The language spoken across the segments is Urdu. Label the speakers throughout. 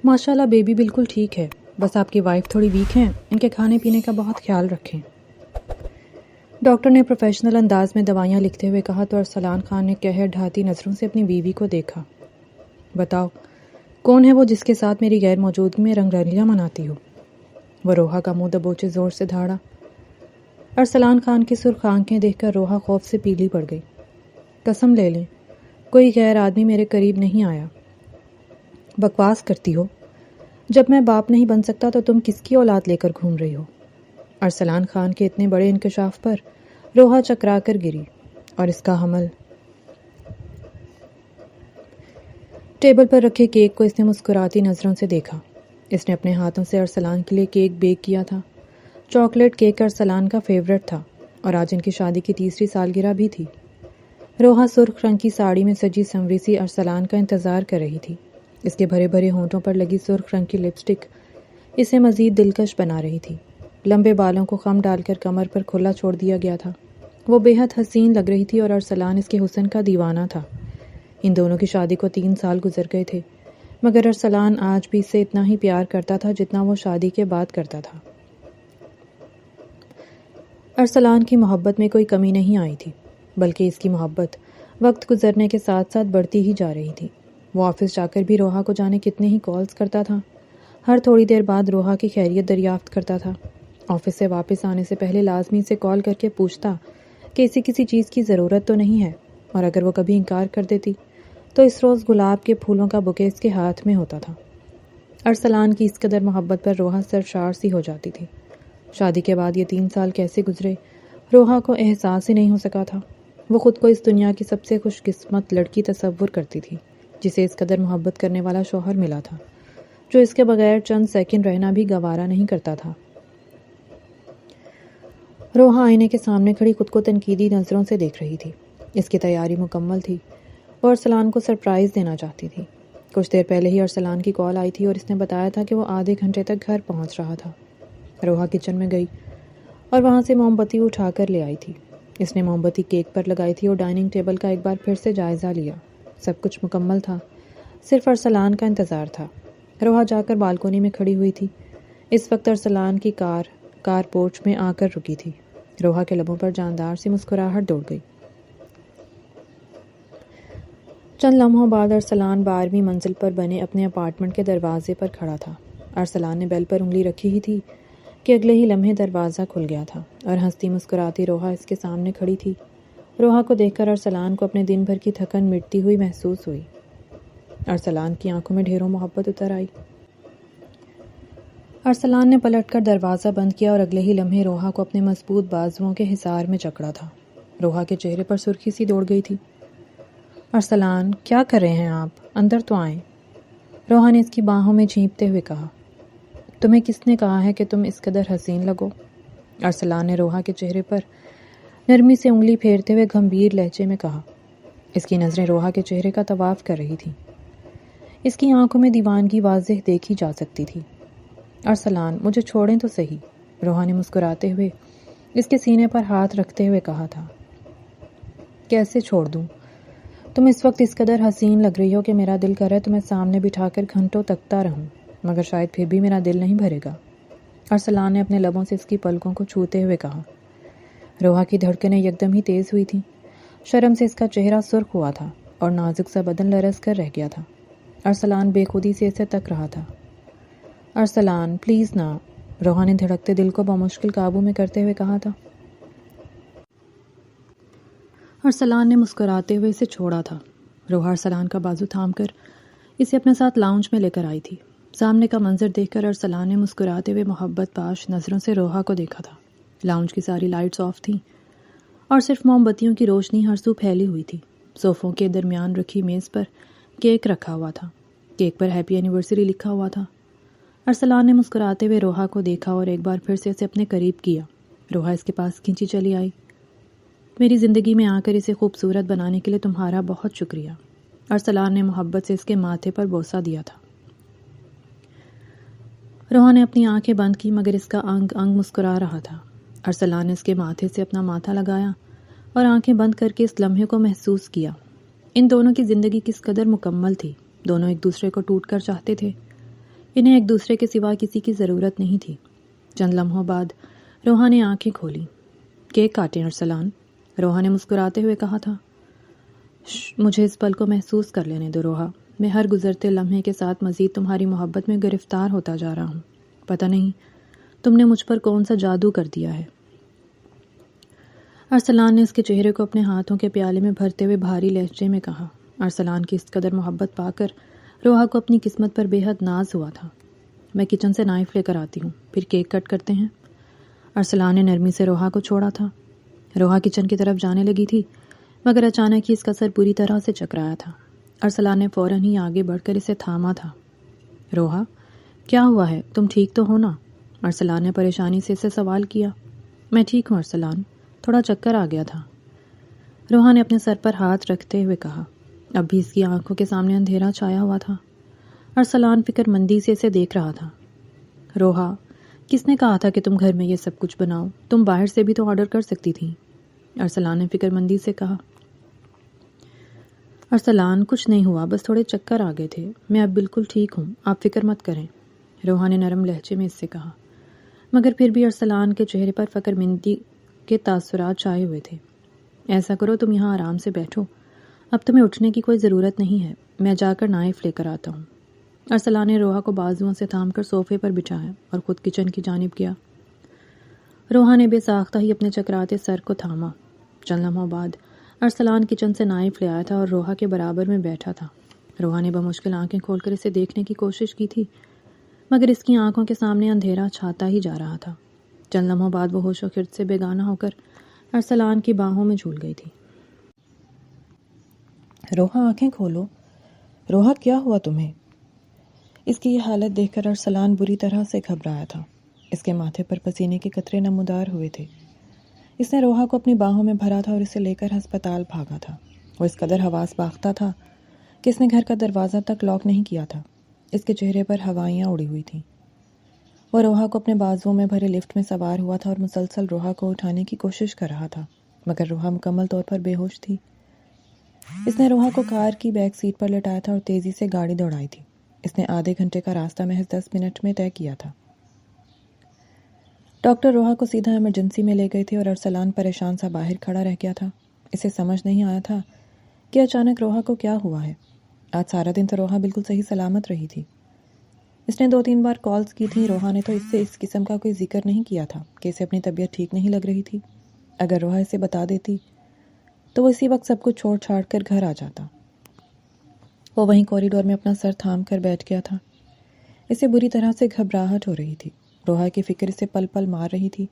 Speaker 1: ماشاءاللہ بیبی بالکل ٹھیک ہے، بس آپ کی وائف تھوڑی ویک ہیں، ان کے کھانے پینے کا بہت خیال رکھیں۔ ڈاکٹر نے پروفیشنل انداز میں دوائیاں لکھتے ہوئے کہا تو ارسلان خان نے قہر ڈھاتی نظروں سے اپنی بیوی کو دیکھا۔ بتاؤ کون ہے وہ جس کے ساتھ میری غیر موجودگی میں رنگ رلیاں مناتی ہو؟ وہ روحا کا منہ دبوچے زور سے دھاڑا۔ ارسلان خان کی سرخ آنکھیں دیکھ کر روحا خوف سے پیلی پڑ گئی۔ قسم لے لیں کوئی غیر آدمی میرے قریب نہیں آیا۔ بکواس کرتی ہو، جب میں باپ نہیں بن سکتا تو تم کس کی اولاد لے کر گھوم رہی ہو؟ ارسلان خان کے اتنے بڑے انکشاف پر روحا چکرا کر گری اور اس کا حمل۔ ٹیبل پر رکھے کیک کو اس نے مسکراتی نظروں سے دیکھا۔ اس نے اپنے ہاتھوں سے ارسلان کے لیے کیک بیک کیا تھا۔ چاکلیٹ کیک ارسلان کا فیورٹ تھا اور آج ان کی شادی کی 3ری سالگرہ بھی تھی۔ روحا سرخ رنگ کی ساڑی میں سجی سنوری سی ارسلان کا انتظار کر رہی تھی۔ اس کے بھرے بھرے ہونٹوں پر لگی سرخ رنگ کی لپسٹک اسے مزید دلکش بنا رہی تھی۔ لمبے بالوں کو خم ڈال کر کمر پر کھلا چھوڑ دیا گیا تھا۔ وہ بے حد حسین لگ رہی تھی اور ارسلان اس کے حسن کا دیوانہ تھا۔ ان دونوں کی شادی کو 3 سال گزر گئے تھے، مگر ارسلان آج بھی اسے اتنا ہی پیار کرتا تھا جتنا وہ شادی کے بعد کرتا تھا۔ ارسلان کی محبت میں کوئی کمی نہیں آئی تھی، بلکہ اس کی محبت وقت گزرنے کے ساتھ ساتھ بڑھتی ہی جا رہی تھی۔ وہ آفس جا کر بھی روحا کو جانے کتنے ہی کالز کرتا تھا۔ ہر تھوڑی دیر بعد روحا کی خیریت دریافت کرتا تھا۔ آفس سے واپس آنے سے پہلے لازمی سے کال کر کے پوچھتا کہ اسے کسی چیز کی ضرورت تو نہیں ہے، اور اگر وہ کبھی انکار کر دیتی تو اس روز گلاب کے پھولوں کا بوکے اس کے ہاتھ میں ہوتا تھا۔ ارسلان کی اس قدر محبت پر روحا سرشار سی ہو جاتی تھی۔ شادی کے بعد یہ 3 سال کیسے گزرے روحا کو احساس ہی نہیں ہو سکا تھا۔ وہ خود کو اس دنیا کی سب سے خوش قسمت لڑکی تصور کرتی تھی جسے اس قدر محبت کرنے والا شوہر ملا تھا، جو اس کے بغیر چند سیکنڈ رہنا بھی گوارا نہیں کرتا تھا۔ روحا آئینے کے سامنے کھڑی خود کو تنقیدی نظروں سے دیکھ رہی تھی۔ اس کی تیاری مکمل تھی۔ وہ ارسلان کو سرپرائز دینا چاہتی تھی۔ کچھ دیر پہلے ہی ارسلان کی کال آئی تھی اور اس نے بتایا تھا کہ وہ آدھے گھنٹے تک گھر پہنچ رہا تھا۔ روحا کچن میں گئی اور وہاں سے موم بتی اٹھا کر لے آئی تھی۔ اس نے موم بتی کیک پر لگائی تھی اور ڈائننگ ٹیبل کا ایک بار پھر سے جائزہ لیا۔ سب کچھ مکمل تھا، صرف ارسلان کا انتظار تھا۔ روحا جا کر بالکونی میں کھڑی ہوئی تھی۔ اس وقت ارسلان کی کار پورچ میں آ کر رکی تھی۔ روحا کے لبوں پر جاندار سی مسکراہٹ دوڑ گئی۔ چند لمحوں بعد ارسلان 12ویں منزل پر بنے اپنے اپارٹمنٹ کے دروازے پر کھڑا تھا۔ ارسلان نے بیل پر انگلی رکھی ہی تھی کہ اگلے ہی لمحے دروازہ کھل گیا تھا اور ہنستی مسکراتی روحا اس کے سامنے کھڑی تھی۔ روحا کو دیکھ کر ارسلان کو اپنے دن بھر کی تھکن مٹتی ہوئی محسوس ہوئی۔ ارسلان کی آنکھوں میں ڈھیروں محبت اتر آئی۔ ارسلان نے پلٹ کر دروازہ بند کیا اور اگلے ہی لمحے روحا کو اپنے مضبوط بازوؤں کے حصار میں جکڑا تھا۔ روحا کے چہرے پر سرخی سی دوڑ گئی تھی۔ ارسلان کیا کر رہے ہیں آپ؟ اندر تو آئیں، روحا نے اس کی باہوں میں جھینپتے ہوئے کہا۔ تمہیں کس نے کہا ہے کہ تم اس قدر حسین لگو؟ ارسلان نے روحا کے چہرے پر نرمی سے انگلی پھیرتے ہوئے گمبھیر لہجے میں کہا۔ اس کی نظریں روحا کے چہرے کا طواف کر رہی تھیں۔ اس کی آنکھوں میں دیوانگی واضح دیکھی جا سکتی تھی۔ ارسلان مجھے چھوڑیں تو صحیح، روحا نے مسکراتے ہوئے اس کے سینے پر ہاتھ رکھتے ہوئے کہا تھا۔ کیسے چھوڑ دوں؟ تم اس وقت اس قدر حسین لگ رہی ہو کہ میرا دل کرے تمہیں سامنے بٹھا کر گھنٹوں تکتا رہوں، مگر شاید پھر بھی میرا دل نہیں بھرے گا، ارسلان نے اپنے لبوں سے اس کی پلکوں کو چھوتے ہوئے کہا۔ روحا کی دھڑکنیں یکدم ہی تیز ہوئی تھیں۔ شرم سے اس کا چہرہ سرخ ہوا تھا اور نازک سا بدن لرز کر رہ گیا تھا۔ ارسلان بے خودی سے اسے تک رہا تھا۔ ارسلان پلیز نہ، روحا نے دھڑکتے دل کو بمشکل قابو میں کرتے ہوئے کہا تھا۔ ارسلان نے مسکراتے ہوئے اسے چھوڑا تھا۔ روحا ارسلان کا بازو تھام کر اسے اپنے ساتھ لاؤنج میں لے کر آئی تھی۔ سامنے کا منظر دیکھ کر ارسلان نے مسکراتے ہوئے محبت پاش نظروں سے روحا کو دیکھا تھا۔ لاؤنج کی ساری لائٹس آف تھیں اور صرف موم بتیوں کی روشنی ہر سو پھیلی ہوئی تھی۔ صوفوں کے درمیان رکھی میز پر کیک رکھا ہوا تھا۔ کیک پر ہیپی اینیورسری لکھا ہوا تھا۔ ارسلان نے مسکراتے ہوئے روحا کو دیکھا اور ایک بار پھر سے اسے اپنے قریب کیا۔ روحا اس کے پاس کھینچی چلی آئی۔ میری زندگی میں آ کر اسے خوبصورت بنانے کے لیے تمہارا بہت شکریہ، ارسلان نے محبت سے اس کے ماتھے پر بوسہ دیا تھا۔ روحا نے اپنی آنکھیں بند کی مگر اس کا انگ انگ مسکرا رہا تھا۔ ارسلان نے اس کے ماتھے سے اپنا ماتھا لگایا اور آنکھیں بند کر کے اس لمحے کو محسوس کیا۔ ان دونوں کی زندگی کس قدر مکمل تھی۔ دونوں ایک دوسرے کو ٹوٹ کر چاہتے تھے، انہیں ایک دوسرے کے سوا کسی کی ضرورت نہیں تھی۔ چند لمحوں بعد روحا نے آنکھیں کھولی۔ کیک کاٹیں ارسلان، روحا نے مسکراتے ہوئے کہا تھا۔ مجھے اس پل کو محسوس کر لینے دو روحا، میں ہر گزرتے لمحے کے ساتھ مزید تمہاری محبت میں گرفتار ہوتا جا رہا ہوں۔ پتہ نہیں تم نے مجھ پر کون سا جادو کر دیا ہے۔ ارسلان نے اس کے چہرے کو اپنے ہاتھوں کے پیالے میں بھرتے ہوئے بھاری لہجے میں کہا۔ ارسلان کی اس قدر محبت پا کر روحا کو اپنی قسمت پر بے حد ناز ہوا تھا۔ میں کچن سے نائف لے کر آتی ہوں، پھر کیک کٹ کرتے ہیں۔ ارسلان نے نرمی سے روحا کو چھوڑا تھا۔ روحا کچن کی طرف جانے لگی تھی، مگر اچانک ہی اس کا سر پوری طرح سے چکرایا تھا۔ ارسلان نے فوراً ہی آگے بڑھ کر اسے تھاما تھا۔ روحا، کیا ہوا ہے؟ تم ٹھیک تو ہو نا؟ ارسلان نے پریشانی سے اسے سوال کیا۔ میں ٹھیک ہوں ارسلان، تھوڑا چکر آ گیا تھا، روحا نے اپنے سر پر ہاتھ رکھتے ہوئے کہا۔ اب بھی اس کی آنکھوں کے سامنے اندھیرا چھایا ہوا تھا۔ ارسلان فکر مندی سے اسے دیکھ رہا تھا۔ روحا، کس نے کہا تھا کہ تم گھر میں یہ سب کچھ بناؤ؟ تم باہر سے بھی تو آرڈر کر سکتی تھی۔ ارسلان نے فکر مندی سے کہا۔ ارسلان، کچھ نہیں ہوا، بس تھوڑے چکر آ گئے تھے، میں اب بالکل ٹھیک ہوں، آپ فکر مت کریں، روحا نے نرم لہجے میں اس سے کہا۔ مگر پھر بھی ارسلان کے چہرے پر فکر مندی کے تاثرات چھائے ہوئے تھے۔ ایسا کرو، تم یہاں آرام سے بیٹھو، اب تمہیں اٹھنے کی کوئی ضرورت نہیں ہے، میں جا کر نائف لے کر آتا ہوں۔ ارسلان نے روحا کو بازوؤں سے تھام کر صوفے پر بٹھایا اور خود کچن کی جانب گیا۔ روحا نے بے ساختہ ہی اپنے چکراتے سر کو تھاما۔ چند لمحوں بعد ارسلان کچن سے نائف لے آیا تھا اور روحا کے برابر میں بیٹھا تھا۔ روحا نے بمشکل آنکھیں کھول کر اسے دیکھنے کی کوشش کی تھی، مگر اس کی آنکھوں کے سامنے اندھیرا چھاتا ہی جا رہا تھا۔ چند لمحوں بعد وہ ہوش و خرد سے بیگانہ ہو کر ارسلان کی باہوں میں جھول گئی تھی۔
Speaker 2: روحا، آنکھیں کھولو۔ روحا، کیا ہوا تمہیں؟ اس کی یہ حالت دیکھ کر ارسلان بری طرح سے گھبرایا تھا۔ اس کے ماتھے پر پسینے کے قطرے نمودار ہوئے تھے۔ اس نے روحا کو اپنی باہوں میں بھرا تھا اور اسے لے کر ہسپتال بھاگا تھا۔ وہ اس قدر حواس باختہ تھا کہ اس نے گھر کا دروازہ تک لاک نہیں کیا تھا۔ اس کے چہرے پر ہوائیاں اڑی ہوئی تھیں۔ وہ روحا کو اپنے بازوؤں میں بھرے لفٹ میں سوار ہوا تھا اور مسلسل روحا کو اٹھانے کی کوشش کر رہا تھا، مگر روحا مکمل طور پر بے ہوش تھی۔ اس نے روحا کو کار کی بیک سیٹ پر لٹایا تھا اور تیزی سے گاڑی دوڑائی تھی۔ اس نے آدھے گھنٹے کا راستہ محض 10 منٹ میں طے کیا تھا۔ ڈاکٹر روحا کو سیدھا ایمرجنسی میں لے گئے تھے اور ارسلان پریشان سا باہر کھڑا رہ گیا تھا۔ اسے سمجھ نہیں آیا تھا کہ اچانک روحا کو کیا ہوا ہے۔ آج سارا دن تو روحا بالکل صحیح سلامت رہی تھی۔ اس نے 2-3 بار کالز کی تھی۔ روحا نے تو اس سے اس قسم کا کوئی ذکر نہیں کیا تھا کہ اسے اپنی طبیعت ٹھیک نہیں لگ رہی تھی۔ اگر روحا اسے بتا دیتی تو وہ اسی وقت سب کچھ چھوڑ چھاڑ کر گھر آ جاتا۔ وہ وہیں کوریڈور میں اپنا سر تھام کر بیٹھ گیا تھا۔ اسے بری طرح سے گھبراہٹ ہو رہی تھی۔ روحا کی فکر اسے پل پل مار رہی تھی۔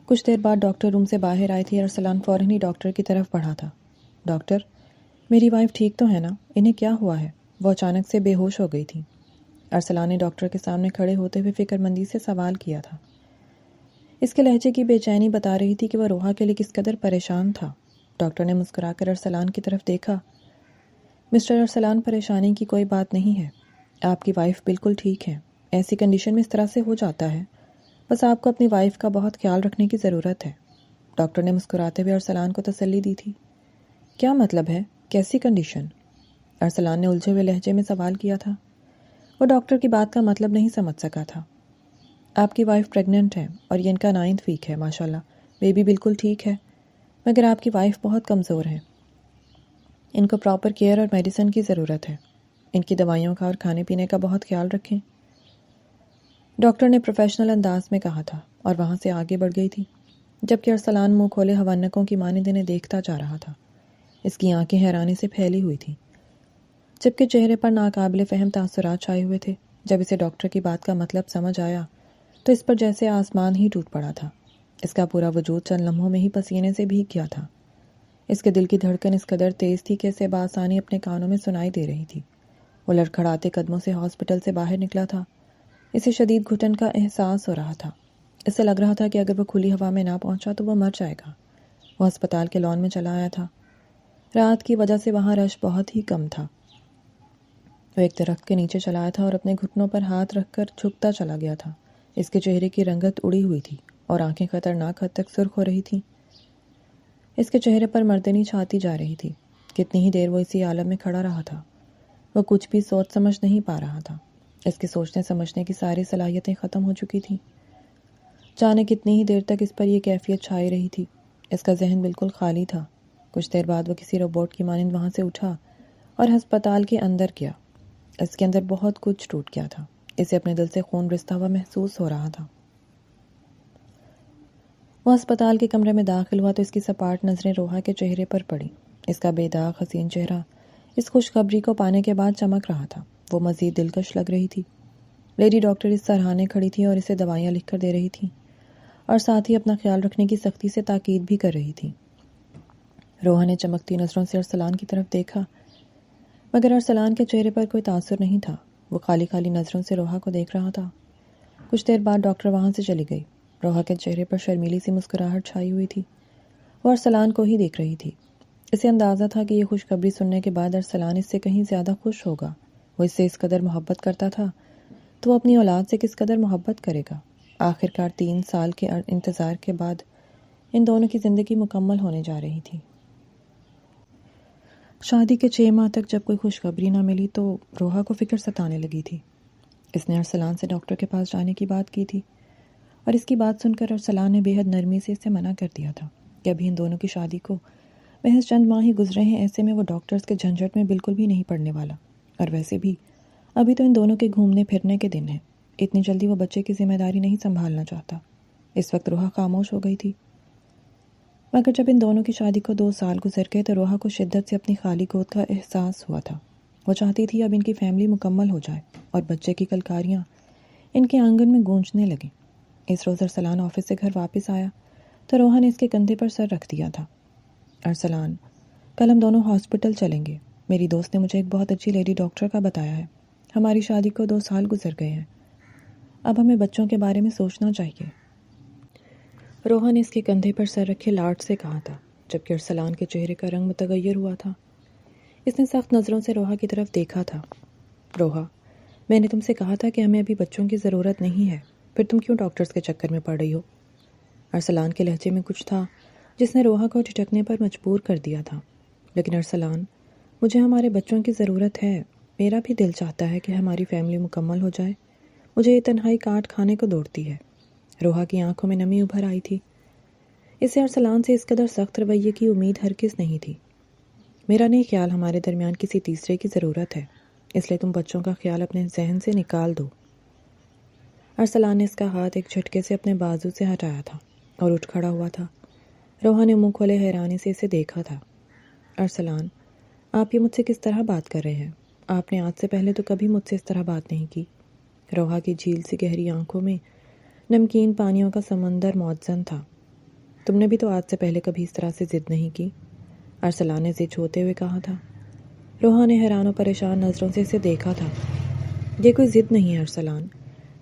Speaker 2: کچھ دیر بعد ڈاکٹر روم سے باہر آئی تھی۔ ارسلان فوراً ہی ڈاکٹر کی طرف بڑھا تھا۔ ڈاکٹر، میری وائف ٹھیک تو ہے نا؟ انہیں کیا ہوا ہے؟ وہ اچانک سے بے ہوش ہو گئی تھی۔ ارسلان نے ڈاکٹر کے سامنے کھڑے ہوتے ہوئے فکر مندی سے سوال کیا تھا۔ اس کے لہجے کی بے چینی بتا رہی تھی کہ وہ روحا کے لیے کس قدر پریشان تھا۔ ڈاکٹر نے مسکرا کر ارسلان کی طرف دیکھا۔ مسٹر ارسلان، پریشانی کی کوئی بات نہیں ہے، آپ کی وائف بالکل ٹھیک ہے۔ ایسی کنڈیشن میں اس طرح سے ہو جاتا ہے، بس آپ کو اپنی وائف کا بہت خیال رکھنے کی ضرورت ہے۔ ڈاکٹر نے مسکراتے ہوئے ارسلان کو تسلی دی تھی۔ کیا مطلب ہے؟ کیسی کنڈیشن؟ ارسلان نے الجھے ہوئے لہجے میں سوال کیا تھا۔ وہ ڈاکٹر کی بات کا مطلب نہیں سمجھ سکا تھا۔ آپ کی وائف پریگننٹ ہے اور یہ ان کا 9th ویک ہے، ماشاءاللہ، بیبی بالکل ٹھیک ہے، مگر آپ کی وائف بہت کمزور ہے۔ ان کو پراپر کیئر اور میڈیسن کی ضرورت ہے۔ ان کی دوائیوں کا اور کھانے پینے کا بہت خیال رکھیں، ڈاکٹر نے پروفیشنل انداز میں کہا تھا اور وہاں سے آگے بڑھ گئی تھی، جبکہ ارسلان منہ کھولے حوانکوں کی مانند انہیں دیکھتا جا رہا تھا۔ اس کی آنکھیں حیرانی سے پھیلی ہوئی تھیں، جبکہ چہرے پر ناقابل فہم تاثرات چھائے ہوئے تھے۔ جب اسے ڈاکٹر کی بات کا مطلب سمجھ آیا تو اس پر جیسے آسمان ہی ٹوٹ پڑا تھا۔ اس کا پورا وجود چند لمحوں میں ہی پسینے سے بھیگ گیا تھا۔ اس کے دل کی دھڑکن اس قدر تیز تھی کہ اسے بآسانی اپنے کانوں میں سنائی دے رہی تھی۔ وہ لڑکھڑاتے قدموں سے ہاسپٹل سے باہر نکلا تھا۔ اسے شدید گھٹن کا احساس ہو رہا تھا۔ اسے لگ رہا تھا کہ اگر وہ کھلی ہوا میں نہ پہنچا تو وہ مر جائے گا۔ وہ ہسپتال کے لان میں چلا آیا تھا۔ رات کی وجہ سے وہاں رش بہت ہی کم تھا۔ وہ ایک درخت کے نیچے چلا آیا تھا اور اپنے گھٹنوں پر ہاتھ رکھ کر جھکتا چلا گیا تھا۔ اس کے چہرے کی رنگت اڑی ہوئی تھی اور آنکھیں خطرناک حد تک سرخ ہو رہی تھیں۔ اس کے چہرے پر مردنی چھاتی جا رہی تھی۔ کتنی ہی دیر وہ اسی عالم میں کھڑا رہا تھا۔ وہ کچھ بھی سوچ سمجھ نہیں پا رہا تھا۔ اس کے سوچنے سمجھنے کی ساری صلاحیتیں ختم ہو چکی تھیں۔ جانے کتنی ہی دیر تک اس پر یہ کیفیت چھائی رہی تھی۔ اس کا ذہن بالکل خالی تھا۔ کچھ دیر بعد وہ کسی روبوٹ کی مانند وہاں سے اٹھا اور ہسپتال کے اندر گیا۔ اس کے اندر بہت کچھ ٹوٹ گیا تھا۔ اسے اپنے دل سے خون رستا ہوا محسوس ہو رہا تھا۔ وہ ہسپتال کے کمرے میں داخل ہوا تو اس کی سپاٹ نظریں روحا کے چہرے پر پڑی۔ اس کا بے داغ حسین چہرہ اس خوشخبری کو پانے کے بعد چمک رہا تھا۔ وہ مزید دلکش لگ رہی تھی۔ لیڈی ڈاکٹر اس سراہانے کھڑی تھی اور اسے دوائیاں لکھ کر دے رہی تھی اور ساتھ ہی اپنا خیال رکھنے کی سختی سے تاکید بھی کر رہی تھی۔ روحا نے چمکتی نظروں سے ارسلان کی طرف دیکھا، مگر ارسلان کے چہرے پر کوئی تاثر نہیں تھا۔ وہ خالی خالی نظروں سے روحا کو دیکھ رہا تھا۔ کچھ دیر بعد ڈاکٹر وہاں سے چلی گئی۔ روحا کے چہرے پر شرمیلی سی مسکراہٹ چھائی ہوئی تھی۔ وہ ارسلان کو ہی دیکھ رہی تھی۔ اسے اندازہ تھا کہ یہ خوشخبری سننے کے بعد ارسلان اس سے کہیں زیادہ خوش ہوگا۔ وہ اس سے اس قدر محبت کرتا تھا تو وہ اپنی اولاد سے کس قدر محبت کرے گا۔ آخرکار 3 سال کے انتظار کے بعد ان دونوں کی زندگی مکمل ہونے جا رہی تھی۔ شادی کے 6 ماہ تک جب کوئی خوشخبری نہ ملی تو روحا کو فکر ستانے لگی تھی۔ اس نے ارسلان سے ڈاکٹر کے پاس جانے کی بات کی تھی اور اس کی بات سن کر ارسلان نے بے حد نرمی سے اسے منع کر دیا تھا کہ ابھی ان دونوں کی شادی کو محض چند ماہ ہی گزرے ہیں، ایسے میں وہ ڈاکٹرز کے جھنجھٹ میں بالکل بھی نہیں پڑنے والا، اور ویسے بھی ابھی تو ان دونوں کے گھومنے پھرنے کے دن ہیں۔ اتنی جلدی وہ بچے کی ذمہ داری نہیں سنبھالنا چاہتا۔ اس وقت روحا خاموش ہو گئی تھی۔ مگر جب ان دونوں کی شادی کو 2 سال گزر گئے تو روحا کو شدت سے اپنی خالی گود کا احساس ہوا تھا۔ وہ چاہتی تھی اب ان کی فیملی مکمل ہو جائے اور بچے کی کلکاریاں ان کے آنگن میں گونجنے لگیں۔ اس روز ارسلان آفس سے گھر واپس آیا تو روحا نے اس کے کندھے پر سر رکھ دیا تھا۔ ارسلان، کل ہم دونوں ہاسپٹل چلیں گے۔ میری دوست نے مجھے ایک بہت اچھی لیڈی ڈاکٹر کا بتایا ہے۔ ہماری شادی کو 2 سال گزر گئے ہیں۔ اب ہمیں بچوں کے بارے میں سوچنا چاہیے۔ روحا نے اس کے کندھے پر سر رکھے لاڈ سے کہا تھا، جبکہ ارسلان کے چہرے کا رنگ متغیر ہوا تھا۔ اس نے سخت نظروں سے روحا کی طرف دیکھا تھا۔ روحا، میں نے تم سے کہا تھا کہ ہمیں ابھی بچوں کی ضرورت نہیں ہے، پھر تم کیوں ڈاکٹرز کے چکر میں پڑ رہی ہو؟ ارسلان کے لہجے میں کچھ تھا جس نے روحا کو ٹھٹکنے پر مجبور کر دیا تھا۔ لیکن ارسلان، مجھے ہمارے بچوں کی ضرورت ہے۔ میرا بھی دل چاہتا ہے کہ ہماری فیملی مکمل ہو جائے۔ مجھے یہ تنہائی کاٹ کھانے کو دوڑتی ہے۔ روحا کی آنکھوں میں نمی ابھر آئی تھی۔ اسے ارسلان سے اس قدر سخت رویے کی امید ہرگز نہیں تھی۔ میرا نہیں خیال ہمارے درمیان کسی تیسرے کی ضرورت ہے، اس لیے تم بچوں کا خیال اپنے ذہن سے نکال دو۔ ارسلان نے اس کا ہاتھ ایک جھٹکے سے اپنے بازو سے ہٹایا تھا اور اٹھ کھڑا ہوا تھا۔ روحا نے منہ کھولے حیرانی سے اسے دیکھا تھا۔ ارسلان، آپ یہ مجھ سے کس طرح بات کر رہے ہیں؟ آپ نے آج سے پہلے تو کبھی مجھ سے اس طرح بات نہیں کی۔ روحا کی جھیل سی گہری آنکھوں میں نمکین پانیوں کا سمندر معزن تھا۔ تم نے بھی تو آج سے پہلے کبھی اس طرح سے ضد نہیں کی، ارسلان نے ضد چھوتے ہوئے کہا تھا۔ روحا نے حیران و پریشان نظروں سے اسے دیکھا تھا۔ یہ کوئی ضد نہیں ہے ارسلان،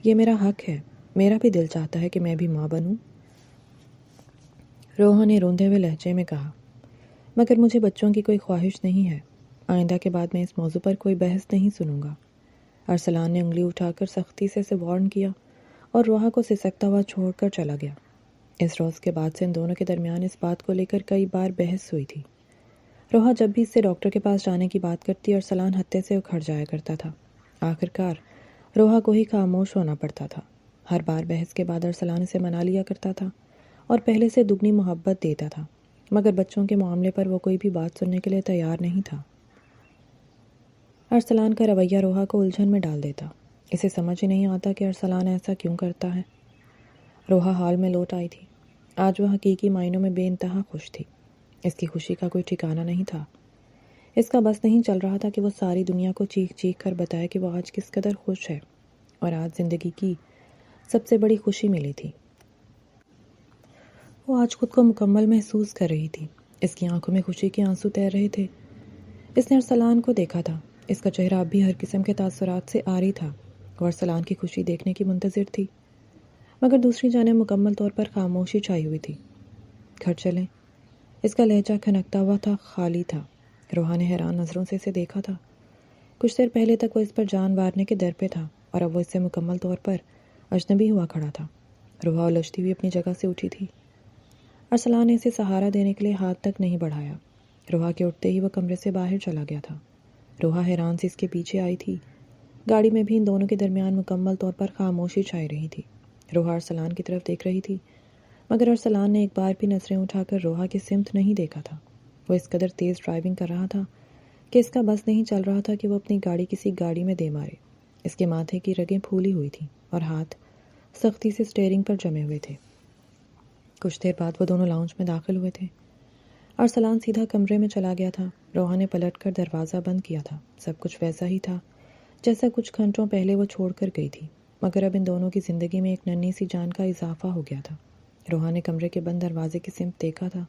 Speaker 2: یہ میرا حق ہے۔ میرا بھی دل چاہتا ہے کہ میں بھی ماں بنوں، روحا نے روندے ہوئے لہجے میں کہا، مگر مجھے بچوں کی کوئی خواہش نہیں ہے۔ آئندہ کے بعد میں اس موضوع پر کوئی بحث نہیں سنوں گا۔ ارسلان نے انگلی اٹھا کر سختی سے اسے وارن کیا اور روحا کو سسکتا ہوا چھوڑ کر چلا گیا۔ اس روز کے بعد سے ان دونوں کے درمیان اس بات کو لے کر کئی بار بحث ہوئی تھی۔ روحا جب بھی اس سے ڈاکٹر کے پاس جانے کی بات کرتی ارسلان ہتے سے اکھڑ جایا کرتا تھا۔ آخرکار روحا کو ہی خاموش ہونا پڑتا تھا۔ ہر بار بحث کے بعد ارسلان اسے منا لیا کرتا تھا اور پہلے سے دگنی محبت دیتا تھا، مگر بچوں کے معاملے پر وہ کوئی بھی بات سننے کے لیے تیار نہیں تھا۔ ارسلان کا رویہ روحا کو الجھن میں ڈال دیتا۔ اسے سمجھ ہی نہیں آتا کہ ارسلان ایسا کیوں کرتا ہے۔ روحا حال میں لوٹ آئی تھی۔ آج وہ حقیقی معنوں میں بے انتہا خوش تھی۔ اس کی خوشی کا کوئی ٹھکانہ نہیں تھا۔ اس کا بس نہیں چل رہا تھا کہ وہ ساری دنیا کو چیخ چیخ کر بتائے کہ وہ آج کس قدر خوش ہے، اور آج زندگی کی سب سے بڑی خوشی ملی تھی۔ وہ آج خود کو مکمل محسوس کر رہی تھی۔ اس کی آنکھوں میں خوشی کے آنسو تیر رہے تھے۔ اس نے ارسلان کو دیکھا تھا۔ اس کا چہرہ اب بھی ہر قسم کے تاثرات سے عاری تھا۔ وہ ارسلان کی خوشی دیکھنے کی منتظر تھی، مگر دوسری جانب مکمل طور پر خاموشی چھائی ہوئی تھی۔ گھر چلیں؟ اس کا لہجہ کھنکتا ہوا تھا، خالی تھا۔ روحا نے حیران نظروں سے اسے دیکھا تھا۔ کچھ دیر پہلے تک وہ اس پر جان وارنے کے در پہ تھا اور اب وہ اس سے مکمل طور پر اجنبی ہوا کھڑا تھا۔ روحا الجھتی ہوئی اپنی جگہ سے اٹھی تھی۔ ارسلان نے اسے سہارا دینے کے لیے ہاتھ تک نہیں بڑھایا۔ روحا کے اٹھتے ہی وہ کمرے سے باہر چلا گیا تھا۔ روحا حیران سے اس کے پیچھے آئی تھی، گاڑی میں بھی ان دونوں کے درمیان مکمل طور پر خاموشی چھائی رہی تھی۔ روحا ارسلان کی طرف دیکھ رہی تھی، مگر ارسلان نے ایک بار بھی نظریں اٹھا کر روحا کی سمت نہیں دیکھا تھا۔ وہ اس قدر تیز ڈرائیونگ کر رہا تھا کہ اس کا بس نہیں چل رہا تھا کہ وہ اپنی گاڑی کسی گاڑی میں دے مارے۔ اس کے ماتھے کی رگیں پھولی ہوئی تھیں اور ہاتھ سختی سے اسٹیئرنگ پر جمے ہوئے تھے۔ کچھ دیر بعد وہ دونوں لاؤنج میں داخل ہوئے تھے۔ ارسلان سیدھا کمرے میں چلا گیا تھا۔ روحا نے پلٹ کر دروازہ بند کیا تھا۔ سب کچھ ویسا ہی تھا جیسا کچھ گھنٹوں پہلے وہ چھوڑ کر گئی تھی، مگر اب ان دونوں کی زندگی میں ایک ننھی سی جان کا اضافہ ہو گیا تھا۔ روحا نے کمرے کے بند دروازے کی سمت دیکھا تھا۔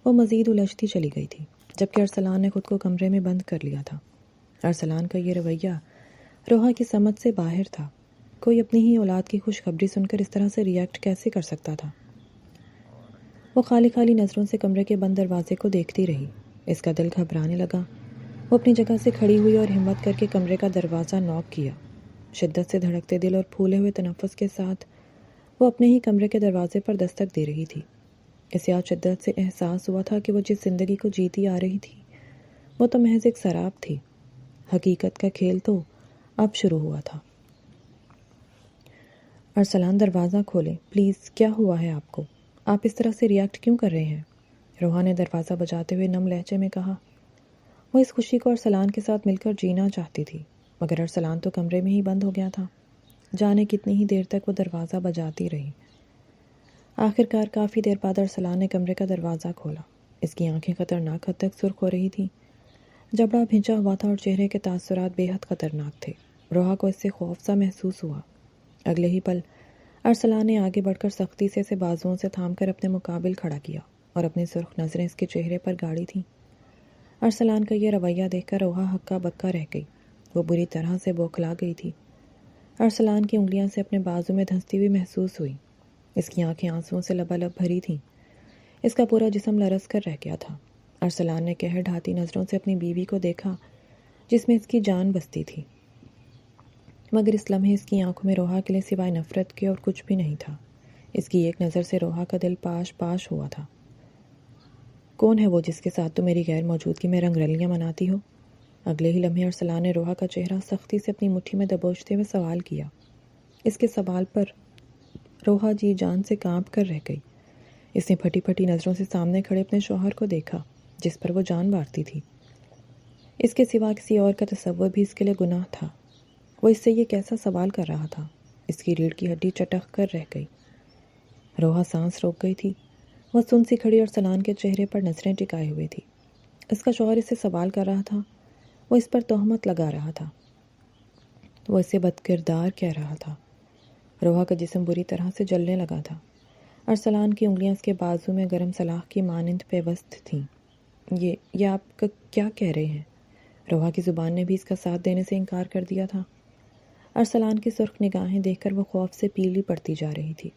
Speaker 2: وہ مزید الجھتی چلی گئی تھی، جبکہ ارسلان نے خود کو کمرے میں بند کر لیا تھا۔ ارسلان کا یہ رویہ روحا کی سمجھ سے باہر تھا۔ کوئی اپنی ہی اولاد کی خوشخبری سن کر اس طرح سے ریئیکٹ کیسے کر سکتا تھا؟ وہ خالی خالی نظروں سے کمرے کے بند دروازے کو دیکھتی رہی۔ اس کا دل گھبرانے لگا۔ وہ اپنی جگہ سے کھڑی ہوئی اور ہمت کر کے کمرے کا دروازہ نوک کیا۔ شدت سے دھڑکتے دل اور پھولے ہوئے تنفس کے ساتھ وہ اپنے ہی کمرے کے دروازے پر دستک دے رہی تھی۔ اسے آج شدت سے احساس ہوا تھا کہ وہ جس زندگی کو جیتی آ رہی تھی وہ تو محض ایک سراب تھی۔ حقیقت کا کھیل تو اب شروع ہوا تھا۔ ارسلان، دروازہ کھولیں پلیز، کیا ہوا ہے آپ کو؟ آپ اس طرح سے ریئیکٹ کیوں کر رہے ہیں؟ روحا نے دروازہ بجاتے ہوئے نم لہجے میں کہا۔ وہ اس خوشی کو ارسلان کے ساتھ مل کر جینا چاہتی تھی، مگر ارسلان تو کمرے میں ہی بند ہو گیا تھا۔ جانے کتنی ہی دیر تک وہ دروازہ بجاتی رہی۔ آخرکار کافی دیر بعد ارسلان نے کمرے کا دروازہ کھولا۔ اس کی آنکھیں خطرناک حد تک سرخ ہو رہی تھیں، جبڑا بھینچا ہوا تھا اور چہرے کے تاثرات بے حد خطرناک تھے۔ روحا کو اس سے خوف سا محسوس ہوا۔ اگلے ہی پل ارسلان نے آگے بڑھ کر سختی سے اسے بازوؤں سے تھام کر اپنے مقابل کھڑا کیا اور اپنی سرخ نظریں اس کے چہرے پر گاڑی تھیں۔ ارسلان کا یہ رویہ دیکھ کر روحا ہکا بکا رہ گئی۔ وہ بری طرح سے بوکھلا گئی تھی۔ ارسلان کی انگلیاں سے اپنے بازو میں دھنستی ہوئی محسوس ہوئی۔ اس کی آنکھیں آنسوؤں سے لبالب بھری تھیں۔ اس کا پورا جسم لرز کر رہ گیا تھا۔ ارسلان نے قہر ڈھاتی نظروں سے اپنی بیوی کو دیکھا جس میں اس کی جان بستی تھی، مگر اس لمحے اس کی آنکھوں میں روحا کے لیے سوائے نفرت کے اور کچھ بھی نہیں تھا۔ اس کی ایک نظر سے روحا کا دل پاش پاش ہوا تھا۔ کون ہے وہ جس کے ساتھ تو میری غیر موجودگی میں رنگ رلیاں مناتی ہو؟ اگلے ہی لمحے ارسلان نے روحا کا چہرہ سختی سے اپنی مٹھی میں دبوچتے ہوئے سوال کیا۔ اس کے سوال پر روحا جی جان سے کانپ کر رہ گئی۔ اس نے پھٹی پھٹی نظروں سے سامنے کھڑے اپنے شوہر کو دیکھا جس پر وہ جان مارتی تھی۔ اس کے سوا کسی اور کا تصور بھی اس کے لیے گناہ تھا۔ وہ اس سے یہ کیسا سوال کر رہا تھا؟ اس کی ریڑھ کی ہڈی چٹک کر رہ گئی۔ روحا سانس روک گئی تھی۔ وہ سن سی کھڑی ارسلان کے چہرے پر نظریں ٹکائے ہوئے تھی۔ اس کا شوہر اس سے سوال کر رہا تھا، وہ اس پر تہمت لگا رہا تھا، وہ اسے بدکردار کہہ رہا تھا۔ روحا کا جسم بری طرح سے جلنے لگا تھا۔ ارسلان کی انگلیاں اس کے بازو میں گرم سلاخ کی مانند پیوست تھیں۔ یہ آپ کیا کہہ رہے ہیں؟ روحا کی زبان نے بھی اس کا ساتھ دینے سے انکار کر دیا تھا۔ ارسلان کی سرخ نگاہیں دیکھ کر وہ خوف سے پیلی پڑتی جا رہی تھی۔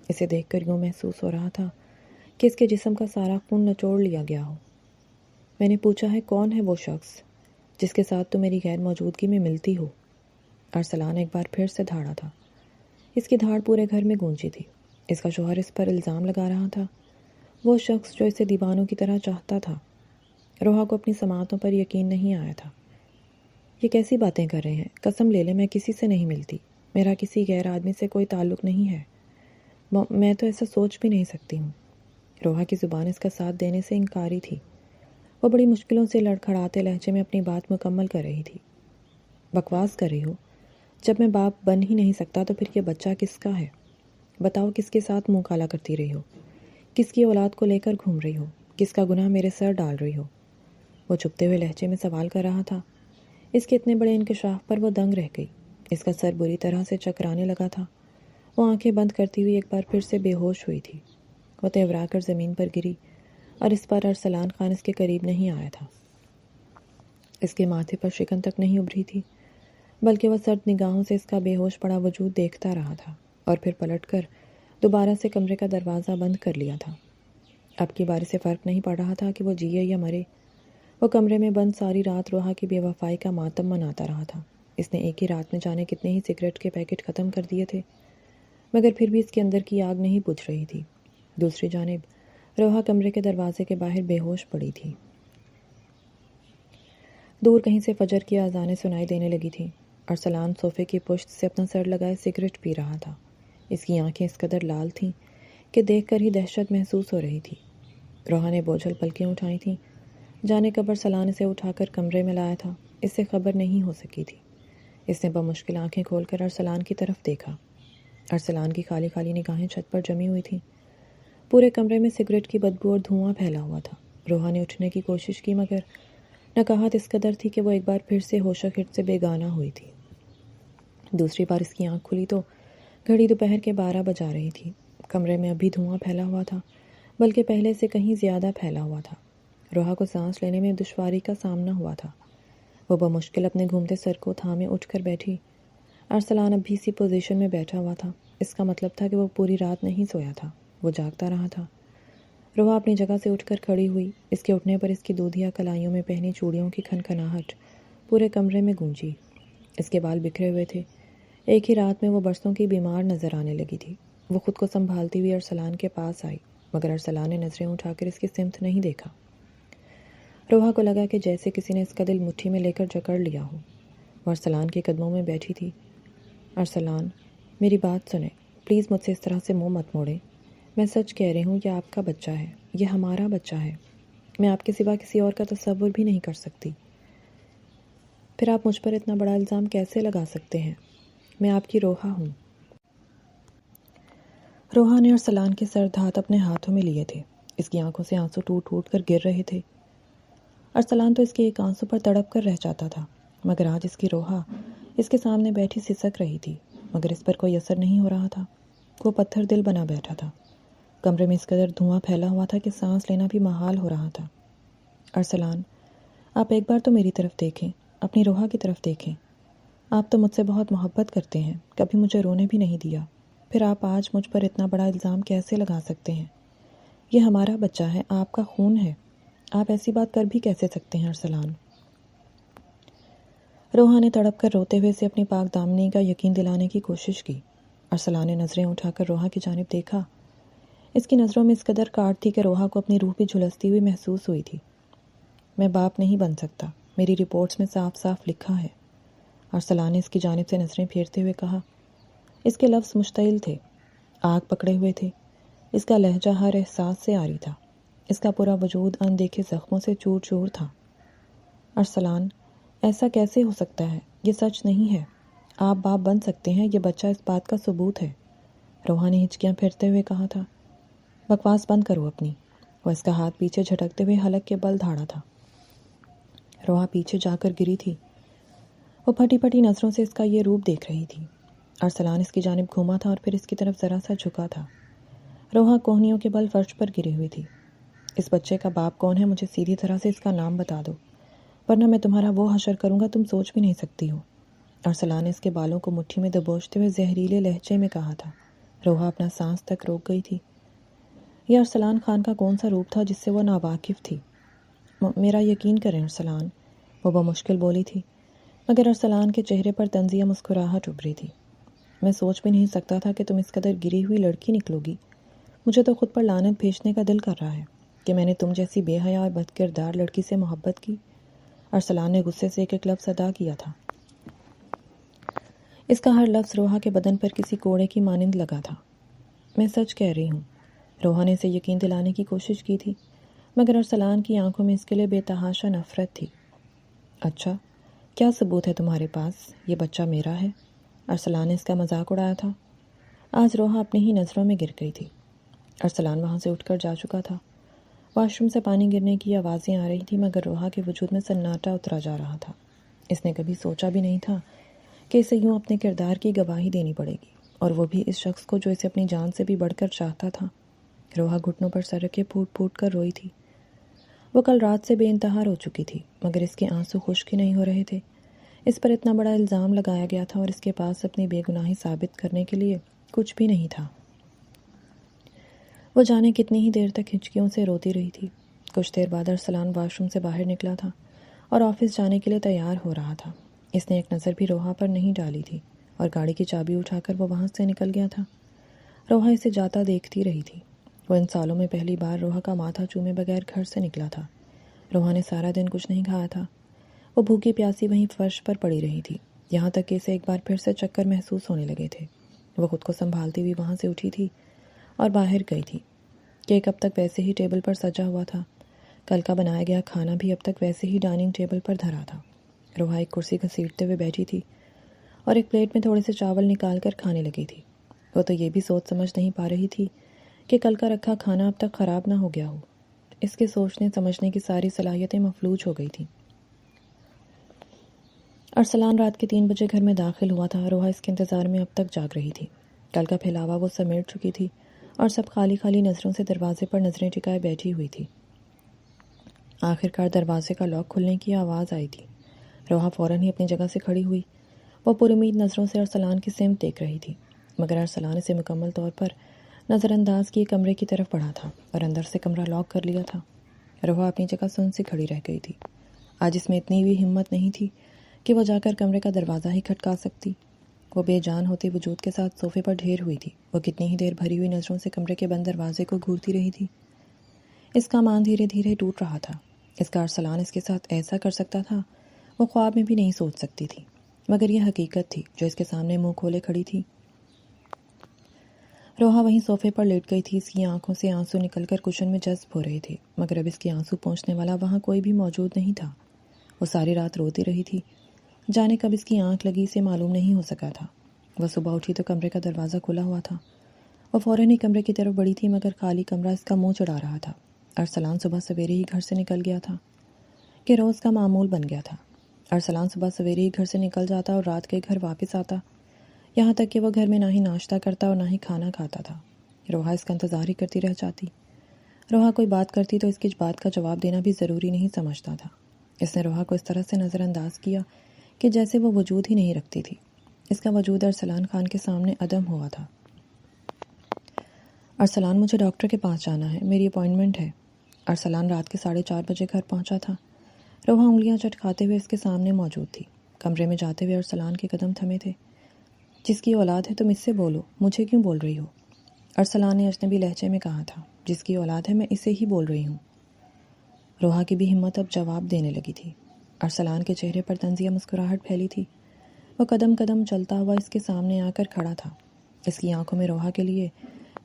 Speaker 2: اسے دیکھ کر یوں محسوس ہو رہا تھا کہ اس کے جسم کا سارا خون نچوڑ لیا گیا ہو۔ میں نے پوچھا ہے کون ہے وہ شخص جس کے ساتھ تو میری غیر موجودگی میں ملتی ہو؟ ارسلان ایک بار پھر سے دھاڑا تھا۔ اس کی دھاڑ پورے گھر میں گونجی تھی۔ اس کا شوہر اس پر الزام لگا رہا تھا، وہ شخص جو اسے دیوانوں کی طرح چاہتا تھا۔ روحا کو اپنی سماعتوں پر یقین نہیں آیا تھا۔ یہ کیسی باتیں کر رہے ہیں؟ قسم لے لے میں کسی سے نہیں ملتی، میرا کسی غیر آدمی سے کوئی تعلق نہیں ہے، میں تو ایسا سوچ بھی نہیں سکتی ہوں۔ روحا کی زبان اس کا ساتھ دینے سے انکاری تھی۔ وہ بڑی مشکلوں سے لڑکھڑاتے لہجے میں اپنی بات مکمل کر رہی تھی۔ بکواس کر رہی ہو؟ جب میں باپ بن ہی نہیں سکتا تو پھر یہ بچہ کس کا ہے؟ بتاؤ کس کے ساتھ منہ کالا کرتی رہی ہو؟ کس کی اولاد کو لے کر گھوم رہی ہو؟ کس کا گناہ میرے سر ڈال رہی ہو؟ وہ چپتے ہوئے لہجے میں سوال کر رہا تھا۔ اس کے اتنے بڑے انکشاف پر وہ دنگ رہ گئی۔ اس کا سر بری طرح سے چکرانے لگا تھا۔ وہ آنکھیں بند کرتی ہوئی ایک بار پھر سے بے ہوش ہوئی تھی۔ وہ تیورا کر زمین پر گری اور اس پر ارسلان خان اس کے قریب نہیں آیا تھا۔ اس کے ماتھے پر شکن تک نہیں ابھری تھی، بلکہ وہ سرد نگاہوں سے اس کا بے ہوش پڑا وجود دیکھتا رہا تھا اور پھر پلٹ کر دوبارہ سے کمرے کا دروازہ بند کر لیا تھا۔ اب کی بار سے فرق نہیں پڑ رہا تھا کہ وہ جیے یا مرے۔ وہ کمرے میں بند ساری رات روحا کی بے وفائی کا ماتم مناتا رہا تھا۔ اس نے ایک ہی رات میں جانے کتنے ہی سگریٹ کے پیکٹ ختم کر دیے تھے، مگر پھر بھی اس کے اندر کی آگ نہیں بجھ رہی تھی۔ دوسری جانب روحا کمرے کے دروازے کے باہر بے ہوش پڑی تھی۔ دور کہیں سے فجر کی اذانیں سنائی دینے لگی تھیں۔ ارسلان صوفے کی پشت سے اپنا سر لگائے سگریٹ پی رہا تھا۔ اس کی آنکھیں اس قدر لال تھیں کہ دیکھ کر ہی دہشت محسوس ہو رہی تھی۔ روحا نے بوجھل پلکیں اٹھائی تھیں۔ جانے کب ارسلان اسے اٹھا کر کمرے میں لایا تھا اس سے خبر نہیں ہو سکی تھی۔ اس نے بمشکل آنکھیں کھول کر ارسلان کی طرف دیکھا۔ ارسلان کی خالی خالی نگاہیں چھت پر جمی ہوئی تھیں۔ پورے کمرے میں سگریٹ کی بدبو اور دھواں پھیلا ہوا تھا۔ روحا نے اٹھنے کی کوشش کی مگر نکاہت اس قدر تھی کہ وہ ایک بار پھر سے ہوش و خرد سے بیگانہ ہوئی تھی۔ دوسری بار اس کی آنکھ کھلی تو گھڑی دوپہر کے 12 بجا رہی تھی۔ کمرے میں ابھی دھواں پھیلا ہوا تھا، بلکہ پہلے سے کہیں زیادہ پھیلا ہوا تھا۔ روحا کو سانس لینے میں دشواری کا سامنا ہوا تھا۔ وہ بمشکل اپنے گھومتے سر کو تھامے اٹھ کر بیٹھی۔ ارسلان اب بھی اسی پوزیشن میں بیٹھا ہوا تھا۔ اس کا مطلب تھا کہ وہ پوری رات نہیں سویا تھا، وہ جاگتا رہا تھا۔ روحا اپنی جگہ سے اٹھ کر کھڑی ہوئی۔ اس کے اٹھنے پر اس کی دودھیا کلائیوں میں پہنی چوڑیوں کی کھنکھناہٹ پورے کمرے میں گونجی۔ اس کے بال بکھرے ہوئے تھے۔ ایک ہی رات میں وہ برسوں کی بیمار نظر آنے لگی تھی۔ وہ خود کو سنبھالتی ہوئی ارسلان کے پاس آئی مگر ارسلان نے نظریں اٹھا کر اس کی سمت نہیں دیکھا۔ روحا کو لگا کہ جیسے کسی نے اس کا دل مٹھی میں لے کر جکڑ لیا ہو۔ وہ ارسلان کے قدموں میں بیٹھی تھی۔ ارسلان، میری بات سنیں، پلیز مجھ سے اس طرح سے منہ مت موڑیں۔ میں سچ کہہ رہی ہوں، یہ آپ کا بچہ ہے، یہ ہمارا بچہ ہے۔ میں آپ کے سوا کسی اور کا تصور بھی نہیں کر سکتی۔ پھر آپ مجھ پر اتنا بڑا الزام کیسے لگا سکتے ہیں؟ میں آپ کی روحا ہوں۔ روحا نے ارسلان کے سرد ہاتھ اپنے ہاتھوں میں لیے تھے۔ اس کی آنکھوں سے آنسو ٹوٹ ٹوٹ کر گر رہے تھے۔ ارسلان تو اس کے ایک آنسو پر تڑپ کر رہ جاتا تھا، مگر آج اس کی روحا اس کے سامنے بیٹھی سسک رہی تھی، مگر اس پر کوئی اثر نہیں ہو رہا تھا۔ وہ پتھر دل بنا بیٹھا تھا۔ کمرے میں اس قدر دھواں پھیلا ہوا تھا کہ سانس لینا بھی محال ہو رہا تھا۔ ارسلان، آپ ایک بار تو میری طرف دیکھیں، اپنی روحا کی طرف دیکھیں۔ آپ تو مجھ سے بہت محبت کرتے ہیں، کبھی مجھے رونے بھی نہیں دیا، پھر آپ آج مجھ پر اتنا بڑا الزام کیسے لگا سکتے ہیں؟ یہ ہمارا بچہ ہے، آپ کا خون ہے، آپ ایسی بات کر بھی کیسے سکتے ہیں ارسلان؟ روحا نے تڑپ کر روتے ہوئے اسے اپنی پاک دامنی کا یقین دلانے کی کوشش کی۔ ارسلان نے نظریں اٹھا کر روحا کی جانب دیکھا۔ اس کی نظروں میں اس قدر کاٹ تھی کہ روحا کو اپنی روح بھی جھلستی ہوئی محسوس ہوئی تھی۔ میں باپ نہیں بن سکتا، میری رپورٹس میں صاف صاف لکھا ہے۔ ارسلان نے اس کی جانب سے نظریں پھیرتے ہوئے کہا۔ اس کے لفظ مشتعل تھے، آگ پکڑے ہوئے تھے۔ اس کا لہجہ ہر احساس سے عاری تھا۔ اس کا پورا وجود اندیکھے زخموں سے چور چور تھا۔ ارسلان، ایسا کیسے ہو سکتا ہے؟ یہ سچ نہیں ہے۔ آپ باپ بن سکتے ہیں، یہ بچہ اس بات کا ثبوت ہے۔ روحا نے ہچکیاں پھیرتے ہوئے کہا تھا۔ بکواس بند کرو اپنی۔ وہ اس کا ہاتھ پیچھے جھٹکتے ہوئے حلق کے بل دھاڑا تھا۔ روحا پیچھے جا کر گری تھی۔ وہ پھٹی پھٹی نظروں سے اس کا یہ روپ دیکھ رہی تھی۔ ارسلان اس کی جانب گھوما تھا اور پھر اس کی طرف ذرا سا جھکا تھا۔ روحا کوہنیوں کے بل فرش پر گری ہوئی تھی۔ اس بچے کا باپ کون ہے مجھے سیدھی طرح سے اس کا نام بتا دو، ورنہ میں تمہارا وہ حشر کروں گا تم سوچ بھی نہیں سکتی ہو۔ ارسلان نے اس کے بالوں کو مٹھی میں دبوچتے ہوئے زہریلے لہجے میں کہا تھا۔ روحا اپنا سانس تک روک گئی تھی۔ یہ ارسلان خان کا کون سا روپ تھا جس سے وہ ناواقف تھی؟ میرا یقین کریں ارسلان، وہ بمشکل بولی تھی، مگر ارسلان کے چہرے پر طنزیہ مسکراہٹ ابھری تھی۔ میں سوچ بھی نہیں سکتا تھا کہ تم اس قدر گری ہوئی لڑکی نکلو گی۔ مجھے تو خود پر لعنت بھیجنے کا دل کر رہا ہے کہ میں نے تم جیسی بے حیا اور بد کردار لڑکی سے محبت کی۔ ارسلان نے غصے سے ایک ایک لفظ ادا کیا تھا۔ اس کا ہر لفظ روحا کے بدن پر کسی کوڑے کی مانند لگا تھا۔ میں سچ کہہ رہی ہوں۔ روحا نے اسے یقین دلانے کی کوشش کی تھی، مگر ارسلان کی آنکھوں میں اس کے لیے بے تحاشا نفرت تھی۔ اچھا، کیا ثبوت ہے تمہارے پاس؟ یہ بچہ میرا ہے؟ ارسلان نے اس کا مذاق اڑایا تھا۔ آج روحا اپنی ہی نظروں میں گر گئی تھی۔ ارسلان وہاں سے اٹھ کر جا چکا تھا۔ واش روم سے پانی گرنے کی آوازیں آ رہی تھی، مگر روحا کے وجود میں سناٹا اترا جا رہا تھا۔ اس نے کبھی سوچا بھی نہیں تھا کہ اسے یوں اپنے کردار کی گواہی دینی پڑے گی، اور وہ بھی اس شخص کو جو اسے اپنی جان سے بھی بڑھ کر چاہتا تھا۔ روحا گھٹنوں پر سر رکھے پھوٹ پھوٹ کر روئی تھی۔ وہ کل رات سے بے انتہا رو چکی تھی، مگر اس کے آنسو خشک ہی نہیں ہو رہے تھے۔ اس پر اتنا بڑا الزام لگایا گیا تھا اور اس کے پاس اپنی بے گناہی ثابت کرنے کے لیے کچھ بھی نہیں تھا۔ وہ جانے کتنی ہی دیر تک ہچکیوں سے روتی رہی تھی۔ کچھ دیر بعد ارسلان واش روم سے باہر نکلا تھا اور آفس جانے کے لیے تیار ہو رہا تھا۔ اس نے ایک نظر بھی روحا پر نہیں ڈالی تھی اور گاڑی کی چابی اٹھا کر وہ وہاں سے نکل گیا تھا۔ روحا اسے جاتا دیکھتی رہی تھی۔ وہ ان سالوں میں پہلی بار روحا کا ماتھا چومے بغیر گھر سے نکلا تھا۔ روحا نے سارا دن کچھ نہیں کھایا تھا۔ وہ بھوکی پیاسی وہیں فرش پر پڑی رہی تھی۔ یہاں تک کہ اسے ایک بار پھر سے چکر محسوس ہونے لگے تھے۔ وہ خود کو سنبھالتی ہوئی وہاں سے اٹھی تھی اور باہر گئی تھی۔ کیک اب تک ویسے ہی ٹیبل پر سجا ہوا تھا، کل کا بنایا گیا کھانا بھی اب تک ویسے ہی ڈائننگ ٹیبل پر دھرا تھا۔ روحا ایک کرسی گھسیٹتے ہوئے بیٹھی تھی اور ایک پلیٹ میں تھوڑے سے چاول نکال کر کھانے لگی تھی۔ وہ تو یہ بھی سوچ سمجھ نہیں پا رہی تھی کہ کل کا رکھا کھانا اب تک خراب نہ ہو گیا ہو۔ اس کے سوچنے سمجھنے کی ساری صلاحیتیں مفلوج ہو گئی تھیں۔ ارسلان رات کے 3 بجے گھر میں داخل ہوا تھا۔ روحا اس کے انتظار میں اب تک جاگ رہی تھی۔ کل کا پھیلاوا وہ سمیٹ چکی تھی اور سب خالی خالی نظروں سے دروازے پر نظریں ٹکائے بیٹھی ہوئی تھی۔ آخرکار دروازے کا لاک کھلنے کی آواز آئی تھی۔ روحا فوراً ہی اپنی جگہ سے کھڑی ہوئی۔ وہ پر امید نظروں سے ارسلان کی سمت دیکھ رہی تھی، مگر ارسلان اسے مکمل طور پر نظر انداز کیے کمرے کی طرف بڑھا تھا اور اندر سے کمرہ لاک کر لیا تھا۔ روحا اپنی جگہ سن سے کھڑی رہ گئی تھی۔ آج اس میں اتنی بھی ہمت نہیں تھی کہ وہ جا کر کمرے کا دروازہ ہی کھٹکا سکتی۔ وہ بے جان ہوتے وجود کے ساتھ صوفے پر ڈھیر ہوئی تھی۔ وہ کتنی ہی دیر بھری ہوئی نظروں سے کمرے کے بند دروازے کو گھورتی رہی تھی۔ اس کا مان دھیرے دھیرے ٹوٹ رہا تھا۔ اس کا ارسلان اس کے ساتھ ایسا کر سکتا تھا، وہ خواب میں بھی نہیں سوچ سکتی تھی، مگر یہ حقیقت تھی جو اس کے سامنے منہ کھولے کھڑی تھی۔ روحا وہیں صوفے پر لیٹ گئی تھی۔ اس کی آنکھوں سے آنسو نکل کر کشن میں جذب ہو رہے تھے، مگر اب اس کی آنسو پہنچنے والا وہاں کوئی بھی موجود نہیں تھا۔ وہ ساری رات روتی رہی تھی، جانے کب اس کی آنکھ لگی اسے معلوم نہیں ہو سکا تھا۔ وہ صبح اٹھی تو کمرے کا دروازہ کھلا ہوا تھا۔ وہ فوراً ہی کمرے کی طرف بڑھی تھی، مگر خالی کمرہ اس کا منہ چڑھا رہا تھا۔ ارسلان صبح سویرے ہی گھر سے نکل گیا تھا کہ روز کا معمول بن گیا تھا۔ ارسلان صبح سویرے ہی گھر سے نکل جاتا اور رات کے گھر واپس آتا، یہاں تک کہ وہ گھر میں نہ ہی ناشتہ کرتا اور نہ ہی کھانا کھاتا تھا۔ روحا اس کا انتظار ہی کرتی رہ جاتی۔ روحا کوئی بات کرتی تو اس کی بات کا جواب دینا بھی ضروری نہیں سمجھتا تھا۔ اس نے روحا کو اس طرح سے نظر انداز کیا کہ جیسے وہ وجود ہی نہیں رکھتی تھی۔ اس کا وجود ارسلان خان کے سامنے عدم ہوا تھا۔ ارسلان، مجھے ڈاکٹر کے پاس جانا ہے، میری اپائنٹمنٹ ہے۔ ارسلان رات کے 4:30 بجے گھر پہنچا تھا۔ روحا انگلیاں چٹکھاتے ہوئے اس کے سامنے موجود تھی۔ کمرے میں جاتے ہوئے ارسلان کے قدم تھمے تھے۔ جس کی اولاد ہے تم اس سے بولو، مجھے کیوں بول رہی ہو؟ ارسلان نے اجنبی لہجے میں کہا تھا۔ جس کی اولاد ہے میں اسے ہی بول رہی ہوں۔ روحا کی بھی ہمت اب جواب دینے لگی تھی۔ ارسلان کے چہرے پر طنزیہ مسکراہٹ پھیلی تھی۔ وہ قدم قدم چلتا ہوا اس کے سامنے آ کر کھڑا تھا۔ اس کی آنکھوں میں روحا کے لیے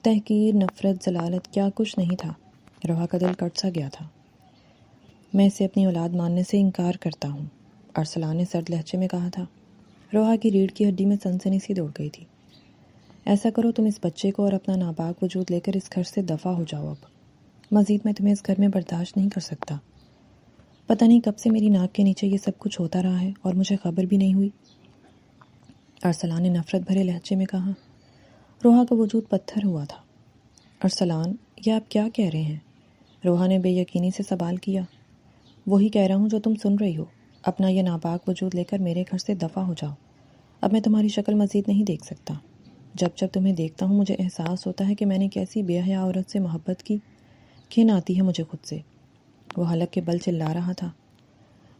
Speaker 2: تحقیر، نفرت، ضلالت کیا کچھ نہیں تھا۔ روحا کا دل کٹ سا گیا تھا۔ میں اسے اپنی اولاد ماننے سے انکار کرتا ہوں، ارسلان نے سرد لہجے میں کہا تھا۔ روحا کی ریڑھ کی ہڈی میں سنسنی سی دوڑ گئی تھی۔ ایسا کرو، تم اس بچے کو اور اپنا ناپاک وجود لے کر اس گھر سے دفع ہو جاؤ۔ اب مزید میں تمہیں اس گھر میں برداشت نہیں کر سکتا۔ پتہ نہیں کب سے میری ناک کے نیچے یہ سب کچھ ہوتا رہا ہے اور مجھے خبر بھی نہیں ہوئی، ارسلان نے نفرت بھرے لہجے میں کہا۔ روحا کا وجود پتھر ہوا تھا۔ ارسلان، یہ آپ کیا کہہ رہے ہیں؟ روحا نے بے یقینی سے سوال کیا۔ وہی کہہ رہا ہوں جو تم سن رہی ہو۔ اپنا یہ ناپاک وجود لے کر میرے گھر سے دفع ہو جاؤ۔ اب میں تمہاری شکل مزید نہیں دیکھ سکتا۔ جب جب تمہیں دیکھتا ہوں مجھے احساس ہوتا ہے کہ میں نے کیسی بے حیا عورت سے محبت کی، گھن آتی ہے مجھے خود سے۔ وہ حلق کے بل چلا رہا تھا۔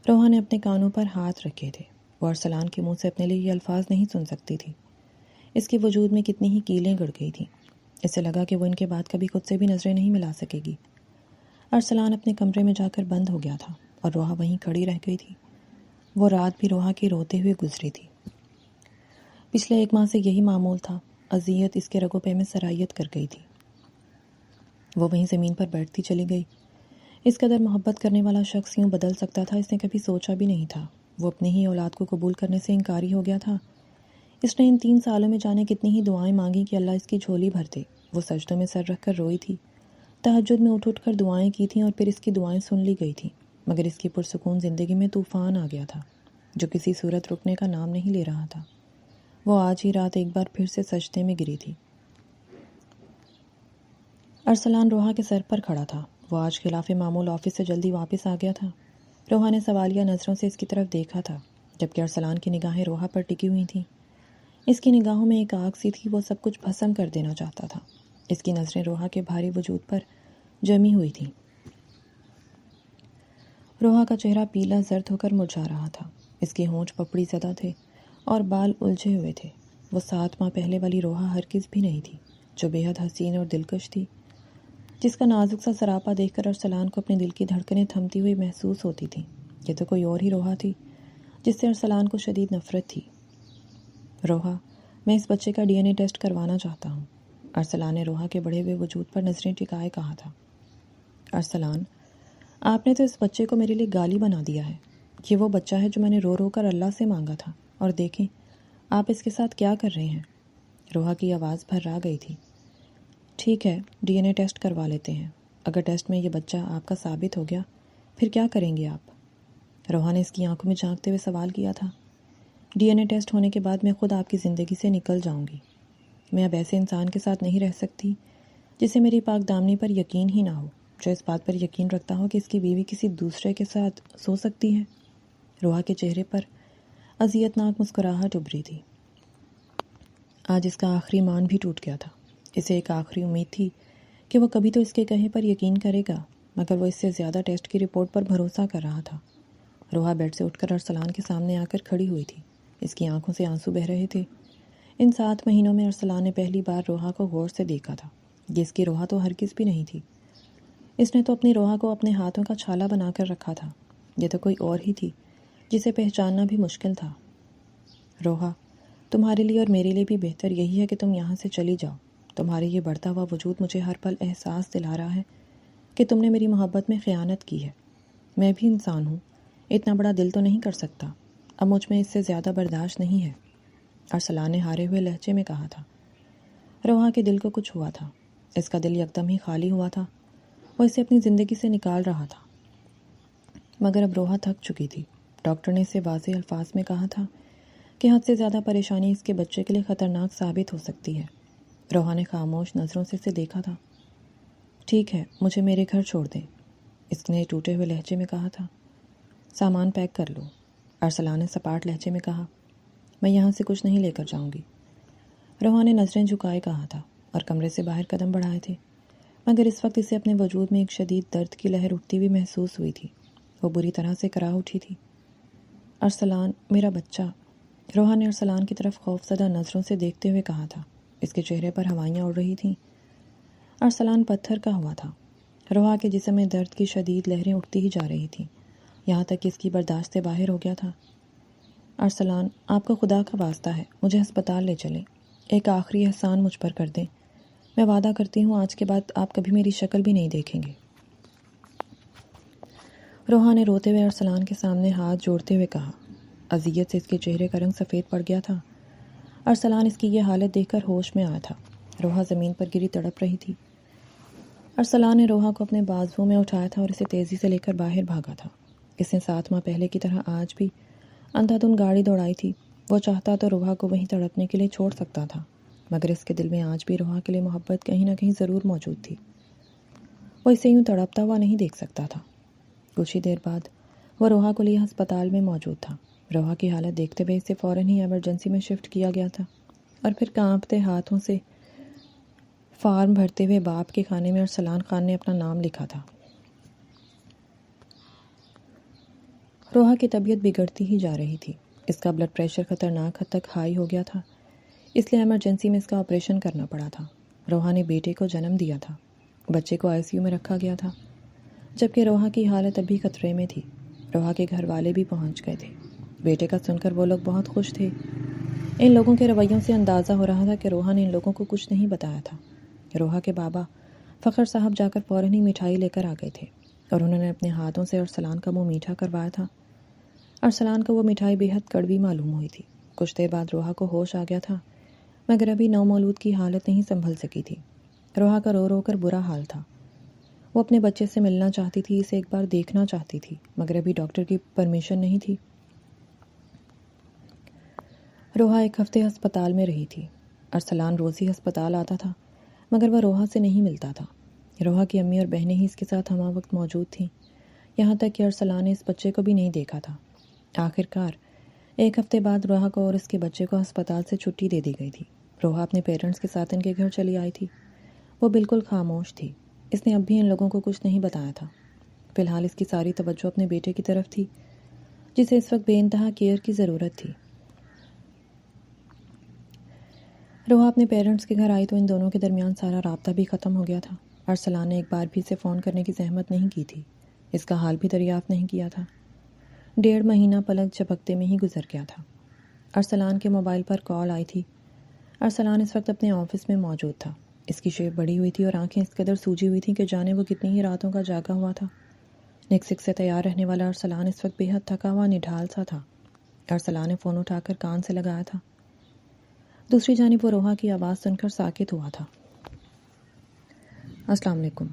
Speaker 2: روحا نے اپنے کانوں پر ہاتھ رکھے تھے۔ وہ ارسلان کے منہ سے اپنے لیے یہ الفاظ نہیں سن سکتی تھی۔ اس کے وجود میں کتنی ہی کیلیں گڑ گئی تھیں۔ اسے لگا کہ وہ ان کے بعد کبھی خود سے بھی نظریں نہیں ملا سکے گی۔ ارسلان اپنے کمرے میں جا کر بند ہو گیا تھا اور روحا وہیں کھڑی رہ گئی تھی۔ وہ رات بھی روحا کے روتے ہوئے گزری تھی۔ پچھلے 1 ماہ سے یہی معمول تھا۔ اذیت اس کے رگو پے میں سرایت کر گئی تھی۔ وہ وہیں زمین پر بیٹھتی چلی گئی۔ اس قدر محبت کرنے والا شخص یوں بدل سکتا تھا اس نے کبھی سوچا بھی نہیں تھا۔ وہ اپنے ہی اولاد کو قبول کرنے سے انکاری ہو گیا تھا۔ اس نے ان 3 سالوں میں جانے کتنی ہی دعائیں مانگی کہ اللہ اس کی جھولی بھر دے۔ وہ سجدوں میں سر رکھ کر روئی تھی، تہجد میں اٹھ کر دعائیں کی تھیں اور پھر اس کی دعائیں سن لی گئی تھیں، مگر اس کی پرسکون زندگی میں طوفان آ گیا تھا جو کسی صورت رکنے کا نام نہیں لے رہا تھا۔ وہ آج ہی رات ایک بار پھر سے سجدے میں گری تھی۔ ارسلان روحا کے سر پر کھڑا تھا۔ وہ آج خلاف معمول آفس سے جلدی واپس آ گیا تھا۔ روحا نے سوالیہ نظروں سے اس کی طرف دیکھا تھا، جبکہ ارسلان کی نگاہیں روحا پر ٹکی ہوئی تھیں۔ اس کی نگاہوں میں ایک آگ سی تھی، وہ سب کچھ بھسم کر دینا چاہتا تھا۔ اس کی نظریں روحا کے بھاری وجود پر جمی ہوئی تھیں۔ روحا کا چہرہ پیلا زرد ہو کر مرجھا رہا تھا۔ اس کے ہونٹ پپڑی زدہ تھے اور بال الجھے ہوئے تھے۔ وہ 7 ماہ پہلے والی روحا ہرگز بھی نہیں تھی، جو بے حد حسین اور دلکش تھی، جس کا نازک سا سراپا دیکھ کر ارسلان کو اپنے دل کی دھڑکنیں تھمتی ہوئی محسوس ہوتی تھیں۔ یہ تو کوئی اور ہی روحا تھی جس سے ارسلان کو شدید نفرت تھی۔ روحا، میں اس بچے کا DNA ٹیسٹ کروانا چاہتا ہوں، ارسلان نے روحا کے بڑھے ہوئے وجود پر نظریں ٹکائے کہا تھا۔ ارسلان، آپ نے تو اس بچے کو میرے لیے گالی بنا دیا ہے۔ یہ وہ بچہ ہے جو میں نے رو رو کر اللہ سے مانگا تھا، اور دیکھیں آپ اس کے ساتھ کیا کر رہے ہیں۔ روحا کی آواز بھرا گئی تھی۔ ٹھیک ہے، DNA ٹیسٹ کروا لیتے ہیں۔ اگر ٹیسٹ میں یہ بچہ آپ کا ثابت ہو گیا پھر کیا کریں گے آپ؟ روحا نے اس کی آنکھوں میں جھانکتے ہوئے سوال کیا تھا۔ DNA ٹیسٹ ہونے کے بعد میں خود آپ کی زندگی سے نکل جاؤں گی۔ میں اب ایسے انسان کے ساتھ نہیں رہ سکتی جسے میری پاک دامنی پر یقین ہی نہ ہو، جو اس بات پر یقین رکھتا ہو کہ اس کی بیوی کسی دوسرے کے ساتھ سو سکتی ہے۔ روحا کے چہرے پر اذیتناک مسکراہٹ ابھری تھی۔ آج اس کا آخری مان بھی ٹوٹ گیا تھا۔ اسے ایک آخری امید تھی کہ وہ کبھی تو اس کے کہے پر یقین کرے گا، مگر وہ اس سے زیادہ ٹیسٹ کی رپورٹ پر بھروسہ کر رہا تھا۔ روحا بیڈ سے اٹھ کر ارسلان کے سامنے آ کر کھڑی ہوئی تھی۔ اس کی آنکھوں سے آنسو بہہ رہے تھے۔ ان 7 مہینوں میں ارسلان نے پہلی بار روحا کو غور سے دیکھا تھا۔ یہ اس کی روحا تو ہرگز بھی نہیں تھی۔ اس نے تو اپنی روحا کو اپنے ہاتھوں کا چھالا بنا کر رکھا تھا۔ یہ تو کوئی اور ہی تھی جسے پہچاننا بھی مشکل تھا۔ روحا، تمہارے لیے اور میرے لیے بھی بہتر یہی ہے کہ تم یہاں سے چلی جاؤ۔ تمہارے یہ بڑھتا ہوا وجود مجھے ہر پل احساس دلا رہا ہے کہ تم نے میری محبت میں خیانت کی ہے۔ میں بھی انسان ہوں، اتنا بڑا دل تو نہیں کر سکتا۔ اب مجھ میں اس سے زیادہ برداشت نہیں ہے، ارسلان نے ہارے ہوئے لہجے میں کہا تھا۔ روحا کے دل کو کچھ ہوا تھا۔ اس کا دل یکدم ہی خالی ہوا تھا۔ وہ اسے اپنی زندگی سے نکال رہا تھا، مگر اب روحا تھک چکی تھی۔ ڈاکٹر نے اسے واضح الفاظ میں کہا تھا کہ حد سے زیادہ پریشانی اس کے بچے کے لیے خطرناک ثابت ہو سکتی ہے۔ روحا نے خاموش نظروں سے اسے دیکھا تھا۔ ٹھیک ہے، مجھے میرے گھر چھوڑ دیں، اس نے ٹوٹے ہوئے لہجے میں کہا تھا۔ سامان پیک کر لو، ارسلان نے سپاٹ لہجے میں کہا۔ میں یہاں سے کچھ نہیں لے کر جاؤں گی، روحا نے نظریں جھکائے کہا تھا اور کمرے سے باہر قدم بڑھائے تھے، مگر اس وقت اسے اپنے وجود میں ایک شدید درد کی لہر اٹھتی ہوئی محسوس ہوئی تھی۔ وہ بری طرح سے کرا اٹھی تھی۔ ارسلان، میرا بچہ، روحا نے ارسلان کی طرف خوفزدہ نظروں سے دیکھتے ہوئے کہا تھا۔ اس کے چہرے پر ہوائیاں اڑ رہی تھیں۔ ارسلان پتھر کا ہوا تھا۔ روحا کے جسم میں درد کی شدید لہریں اٹھتی ہی جا رہی تھیں، یہاں تک کہ اس کی برداشت سے باہر ہو گیا تھا۔ ارسلان، آپ کو خدا کا واسطہ ہے، مجھے ہسپتال لے چلیں، ایک آخری احسان مجھ پر کر دیں۔ میں وعدہ کرتی ہوں آج کے بعد آپ کبھی میری شکل بھی نہیں دیکھیں گے۔ روحا نے روتے ہوئے ارسلان کے سامنے ہاتھ جوڑتے ہوئے کہا۔ اذیت سے اس کے چہرے کا رنگ سفید پڑ گیا تھا۔ ارسلان اس کی یہ حالت دیکھ کر ہوش میں آیا تھا۔ روحا زمین پر گری تڑپ رہی تھی۔ ارسلان نے روحا کو اپنے بازوؤں میں اٹھایا تھا اور اسے تیزی سے لے کر باہر بھاگا تھا۔ اس نے 7 ماہ پہلے کی طرح آج بھی اندھا دھند گاڑی دوڑائی تھی۔ وہ چاہتا تو روحا کو وہیں تڑپنے کے لیے چھوڑ سکتا تھا، مگر اس کے دل میں آج بھی روحا کے لیے محبت کہیں نہ کہیں ضرور موجود تھی۔ وہ اسے یوں تڑپتا ہوا نہیں دیکھ سکتا تھا۔ کچھ ہی دیر بعد وہ روحا کو لیے ہسپتال میں موجود تھا۔ روحا کی حالت دیکھتے ہوئے اسے فوراً ہی ایمرجنسی میں شفٹ کیا گیا تھا اور پھر کانپتے ہاتھوں سے فارم بھرتے ہوئے باپ کے کھانے میں ارسلان خان نے اپنا نام لکھا تھا۔ روحا کی طبیعت بگڑتی ہی جا رہی تھی۔ اس کا بلڈ پریشر خطرناک حد تک ہائی ہو گیا تھا، اس لیے ایمرجنسی میں اس کا آپریشن کرنا پڑا تھا۔ روحا نے بیٹے کو جنم دیا تھا۔ بچے کو ICU میں رکھا گیا تھا، جبکہ روحا کی حالت ابھی خطرے میں تھی۔ روحا کے گھر والے بھی پہنچ گئے تھے۔ بیٹے کا سن کر وہ لوگ بہت خوش تھے۔ ان لوگوں کے رویوں سے اندازہ ہو رہا تھا کہ روحا نے ان لوگوں کو کچھ نہیں بتایا تھا۔ روحا کے بابا فخر صاحب جا کر فوراً ہی مٹھائی لے کر آ گئے تھے اور انہوں نے اپنے ہاتھوں سے ارسلان کا منہ میٹھا کروایا تھا۔ ارسلان کو وہ مٹھائی بے حد کڑوی معلوم ہوئی تھی۔ کچھ دیر بعد روحا کو ہوش آ گیا تھا، مگر ابھی نومولود کی حالت نہیں سنبھل سکی تھی۔ روحا کا رو رو کر برا حال تھا۔ وہ اپنے بچے سے ملنا چاہتی تھی، اسے ایک بار دیکھنا چاہتی تھی، مگر ابھی ڈاکٹر کی پرمیشن نہیں تھی۔ روحا 1 ہفتے ہسپتال میں رہی تھی۔ ارسلان روز ہی ہسپتال آتا تھا، مگر وہ روحا سے نہیں ملتا تھا۔ روحا کی امی اور بہنیں ہی اس کے ساتھ ہمہ وقت موجود تھیں، یہاں تک کہ ارسلان نے اس بچے کو بھی نہیں دیکھا تھا۔ آخر کار 1 ہفتے بعد روحا کو اور اس کے بچے کو ہسپتال سے چھٹی دے دی گئی تھی۔ روحا اپنے پیرنٹس کے ساتھ ان کے گھر چلی آئی تھی۔ وہ بالکل خاموش تھی۔ اس نے اب بھی ان لوگوں کو کچھ نہیں بتایا تھا۔ فی الحال اس کی ساری توجہ اپنے بیٹے کی طرف تھی، جسے اس وقت بے انتہا کیئر کی ضرورت تھی۔ روحا اپنے پیرنٹس کے گھر آئی تو ان دونوں کے درمیان سارا رابطہ بھی ختم ہو گیا تھا۔ ارسلان نے ایک بار بھی اسے فون کرنے کی زحمت نہیں کی تھی، اس کا حال بھی دریافت نہیں کیا تھا۔ 1.5 مہینہ پلک جھپکتے میں ہی گزر گیا تھا۔ ارسلان کے موبائل پر کال آئی تھی۔ ارسلان اس وقت اپنے آفس میں موجود تھا۔ اس کی شیپ بڑی ہوئی تھی اور آنکھیں اس قدر سوجی ہوئی تھیں کہ جانے وہ کتنی ہی راتوں کا جاگا ہوا تھا۔ نکسک سے تیار رہنے والا ارسلان اس وقت بے حد تھکا ہوا نڈھال سا تھا۔ ارسلان نے فون اٹھا کر کان سے لگایا تھا۔ دوسری جانب وہ روحا کی آواز سن کر ساکت ہوا تھا۔ السلام علیکم۔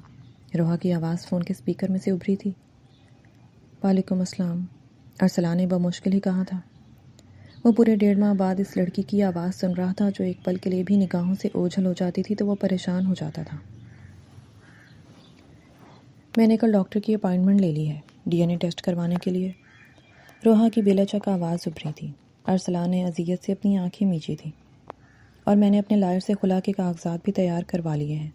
Speaker 2: روحا کی آواز فون کے اسپیکر میں سے ابھری تھی۔ وعلیکم السلام، ارسلان نے بمشکل ہی کہا تھا۔ وہ پورے 1.5 ماہ بعد اس لڑکی کی آواز سن رہا تھا جو ایک پل کے لیے بھی نگاہوں سے اوجھل ہو جاتی تھی تو وہ پریشان ہو جاتا تھا۔ میں نے کل ڈاکٹر کی اپائنٹمنٹ لے لی ہے DNA ٹیسٹ کروانے کے لیے۔ روحا کی بے لچک آواز ابھری تھی۔ ارسلان نے اذیت سے اپنی آنکھیں میچی تھیں۔ اور میں نے اپنے لائر سے خلا کے کاغذات بھی تیار کروا لیے ہیں،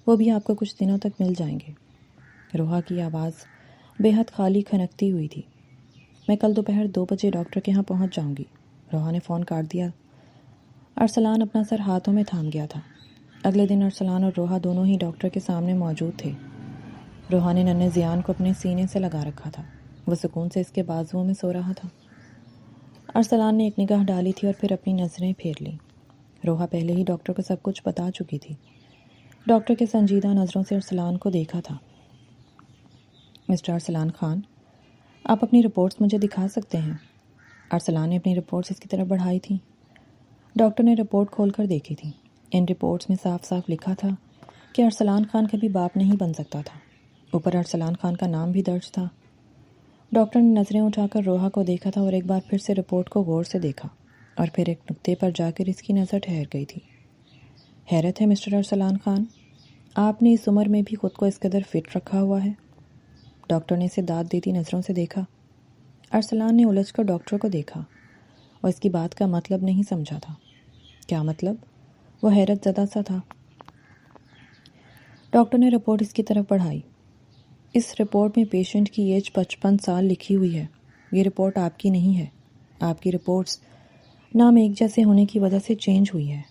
Speaker 2: وہ بھی آپ کو کچھ دنوں تک مل جائیں گے۔ روحا کی آواز بے حد خالی کھنکتی ہوئی تھی۔ میں کل دوپہر 2 بجے ڈاکٹر کے ہاں پہنچ جاؤں گی۔ روحا نے فون کاٹ دیا۔ ارسلان اپنا سر ہاتھوں میں تھام گیا تھا۔ اگلے دن ارسلان اور روحا دونوں ہی ڈاکٹر کے سامنے موجود تھے۔ روحا نے ننھے زیان کو اپنے سینے سے لگا رکھا تھا۔ وہ سکون سے اس کے بازوؤں میں سو رہا تھا۔ ارسلان نے ایک نگاہ ڈالی تھی اور پھر اپنی نظریں پھیر لیں۔ روحا پہلے ہی ڈاکٹر کو سب کچھ بتا چکی تھی۔ ڈاکٹر کے سنجیدہ نظروں سے ارسلان کو دیکھا تھا۔ مسٹر ارسلان خان، آپ اپنی رپورٹس مجھے دکھا سکتے ہیں؟ ارسلان نے اپنی رپورٹس اس کی طرف بڑھائی تھیں۔ ڈاکٹر نے رپورٹ کھول کر دیکھی تھی۔ ان رپورٹس میں صاف صاف لکھا تھا کہ ارسلان خان کبھی باپ نہیں بن سکتا تھا۔ اوپر ارسلان خان کا نام بھی درج تھا۔ ڈاکٹر نے نظریں اٹھا کر روحا کو دیکھا تھا اور ایک بار پھر سے رپورٹ کو غور سے دیکھا اور پھر ایک نقطے پر جا کر اس کی نظر ٹھہر گئی تھی۔ حیرت ہے مسٹر ارسلان خان، آپ نے اس عمر میں بھی خود کو اس قدر فٹ رکھا ہوا ہے۔ ڈاکٹر نے اسے داد دیتی نظروں سے دیکھا۔ ارسلان نے الجھ کر ڈاکٹر کو دیکھا اور اس کی بات کا مطلب نہیں سمجھا تھا۔ کیا مطلب؟ وہ حیرت زدہ سا تھا۔ ڈاکٹر نے رپورٹ اس کی طرف بڑھائی۔ اس رپورٹ میں پیشنٹ کی ایج 55 سال لکھی ہوئی ہے۔ یہ رپورٹ آپ کی نہیں ہے۔ آپ کی رپورٹس نام ایک جیسے ہونے کی وجہ سے چینج ہوئی ہے۔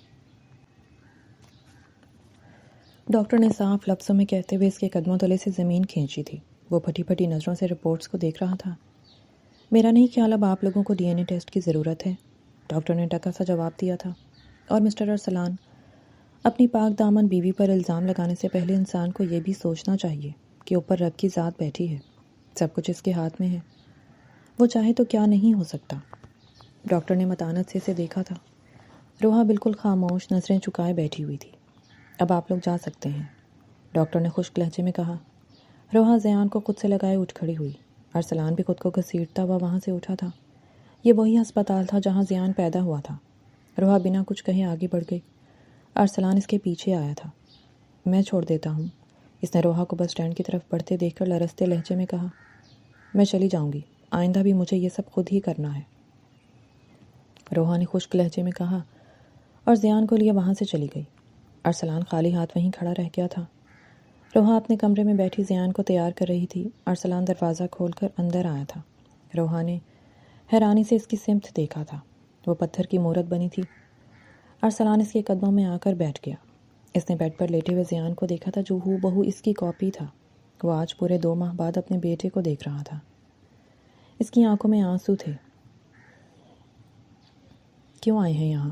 Speaker 2: ڈاکٹر نے صاف لفظوں میں کہتے ہوئے اس کے قدموں تلے سے زمین کھینچی تھی۔ وہ پھٹی پھٹی نظروں سے رپورٹس کو دیکھ رہا تھا۔ میرا نہیں خیال اب آپ لوگوں کو DNA ٹیسٹ کی ضرورت ہے، ڈاکٹر نے ٹکا سا جواب دیا تھا۔ اور مسٹر ارسلان، اپنی پاک دامن بیوی پر الزام لگانے سے پہلے انسان کو یہ بھی سوچنا چاہیے کہ اوپر رب کی ذات بیٹھی ہے، سب کچھ اس کے ہاتھ میں ہے، وہ چاہے تو کیا نہیں ہو سکتا۔ ڈاکٹر نے متانت سے اسے دیکھا تھا۔ روحا بالکل خاموش نظریں چکائے بیٹھی ہوئی تھی۔ اب آپ لوگ جا سکتے ہیں، ڈاکٹر نے خشک لہجے میں کہا۔ روحا زیان کو خود سے لگائے اٹھ کھڑی ہوئی۔ ارسلان بھی خود کو گھسیٹتا ہوا وہاں سے اٹھا تھا۔ یہ وہی ہسپتال تھا جہاں زیان پیدا ہوا تھا۔ روحا بنا کچھ کہے آگے بڑھ گئی۔ ارسلان اس کے پیچھے آیا تھا۔ میں چھوڑ دیتا ہوں، اس نے روحا کو بس اسٹینڈ کی طرف بڑھتے دیکھ کر لرزتے لہجے میں کہا۔ میں چلی جاؤں گی، آئندہ بھی مجھے یہ سب خود ہی کرنا ہے، روحا نے خشک لہجے میں کہا اور زیان کو لیے وہاں سے چلی گئی۔ ارسلان خالی ہاتھ وہیں کھڑا رہ گیا تھا۔ روحا اپنے کمرے میں بیٹھی زیان کو تیار کر رہی تھی۔ ارسلان دروازہ کھول کر اندر آیا تھا۔ روحا نے حیرانی سے اس کی سمت دیکھا تھا۔ وہ پتھر کی مورت بنی تھی۔ ارسلان اس کے قدموں میں آ کر بیٹھ گیا۔ اس نے بیڈ پر لیٹے ہوئے زیان کو دیکھا تھا جو ہو بہو اس کی کاپی تھا۔ وہ آج پورے 2 ماہ بعد اپنے بیٹے کو دیکھ رہا تھا۔ اس کی آنکھوں میں آنسو تھے۔ کیوں آئے ہیں یہاں؟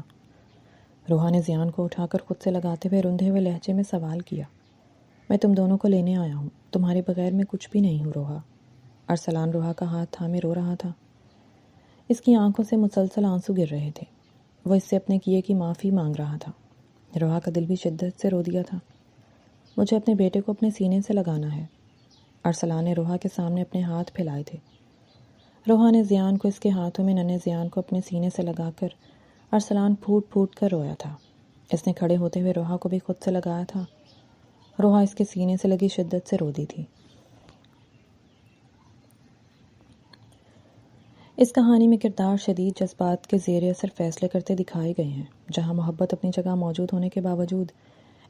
Speaker 2: روحا نے زیان کو اٹھا کر خود سے لگاتے ہوئے رندھے ہوئے لہجے میں سوال کیا۔ میں تم دونوں کو لینے آیا ہوں، تمہارے بغیر میں کچھ بھی نہیں ہوں روحا۔ ارسلان روحا کا ہاتھ تھامے رو رہا تھا۔ اس کی آنکھوں سے مسلسل آنسو گر رہے تھے۔ وہ اس سے اپنے کیے کی معافی مانگ رہا تھا۔ روحا کا دل بھی شدت سے رو دیا تھا۔ مجھے اپنے بیٹے کو اپنے سینے سے لگانا ہے۔ ارسلان نے روحا کے سامنے اپنے ہاتھ پھیلائے تھے۔ روحا نے زیان کو اس کے ہاتھوں میں ننھے زیان کو اپنے سینے سے لگا کر ارسلان پھوٹ پھوٹ کر رویا تھا۔ اس نے کھڑے ہوتے ہوئے روحا کو بھی خود سے لگایا تھا۔ روحا اس کے سینے سے لگی شدت سے رو دی تھی۔ اس کہانی میں کردار شدید جذبات کے زیر اثر فیصلے کرتے دکھائے گئے ہیں، جہاں محبت اپنی جگہ موجود ہونے کے باوجود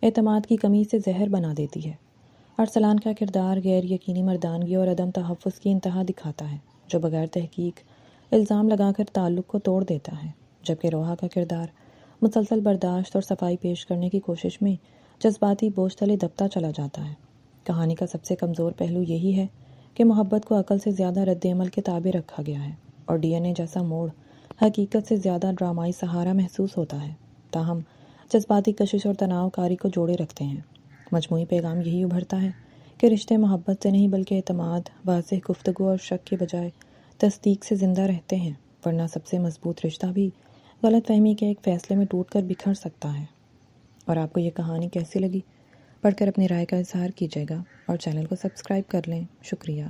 Speaker 2: اعتماد کی کمی سے زہر بنا دیتی ہے۔ ارسلان کا کردار غیر یقینی مردانگی اور عدم تحفظ کی انتہا دکھاتا ہے، جو بغیر تحقیق الزام لگا کر تعلق کو توڑ دیتا ہے، جبکہ روحا کا کردار مسلسل برداشت اور صفائی پیش کرنے کی کوشش میں جذباتی بوجھ تلے دبتا چلا جاتا ہے۔ کہانی کا سب سے کمزور پہلو یہی ہے کہ محبت کو عقل سے زیادہ رد عمل کے تابع رکھا گیا ہے اور ڈی این اے جیسا موڑ حقیقت سے زیادہ ڈرامائی سہارا محسوس ہوتا ہے، تاہم جذباتی کشش اور تناؤ کاری کو جوڑے رکھتے ہیں۔ مجموعی پیغام یہی ابھرتا ہے کہ رشتے محبت سے نہیں بلکہ اعتماد، واضح گفتگو اور شک کے بجائے تصدیق سے زندہ رہتے ہیں، ورنہ سب سے مضبوط رشتہ بھی غلط فہمی کے ایک فیصلے میں ٹوٹ کر بکھر سکتا ہے۔ اور آپ کو یہ کہانی کیسی لگی؟ پڑھ کر اپنی رائے کا اظہار کیجیے گا اور چینل کو سبسکرائب کر لیں۔ شکریہ۔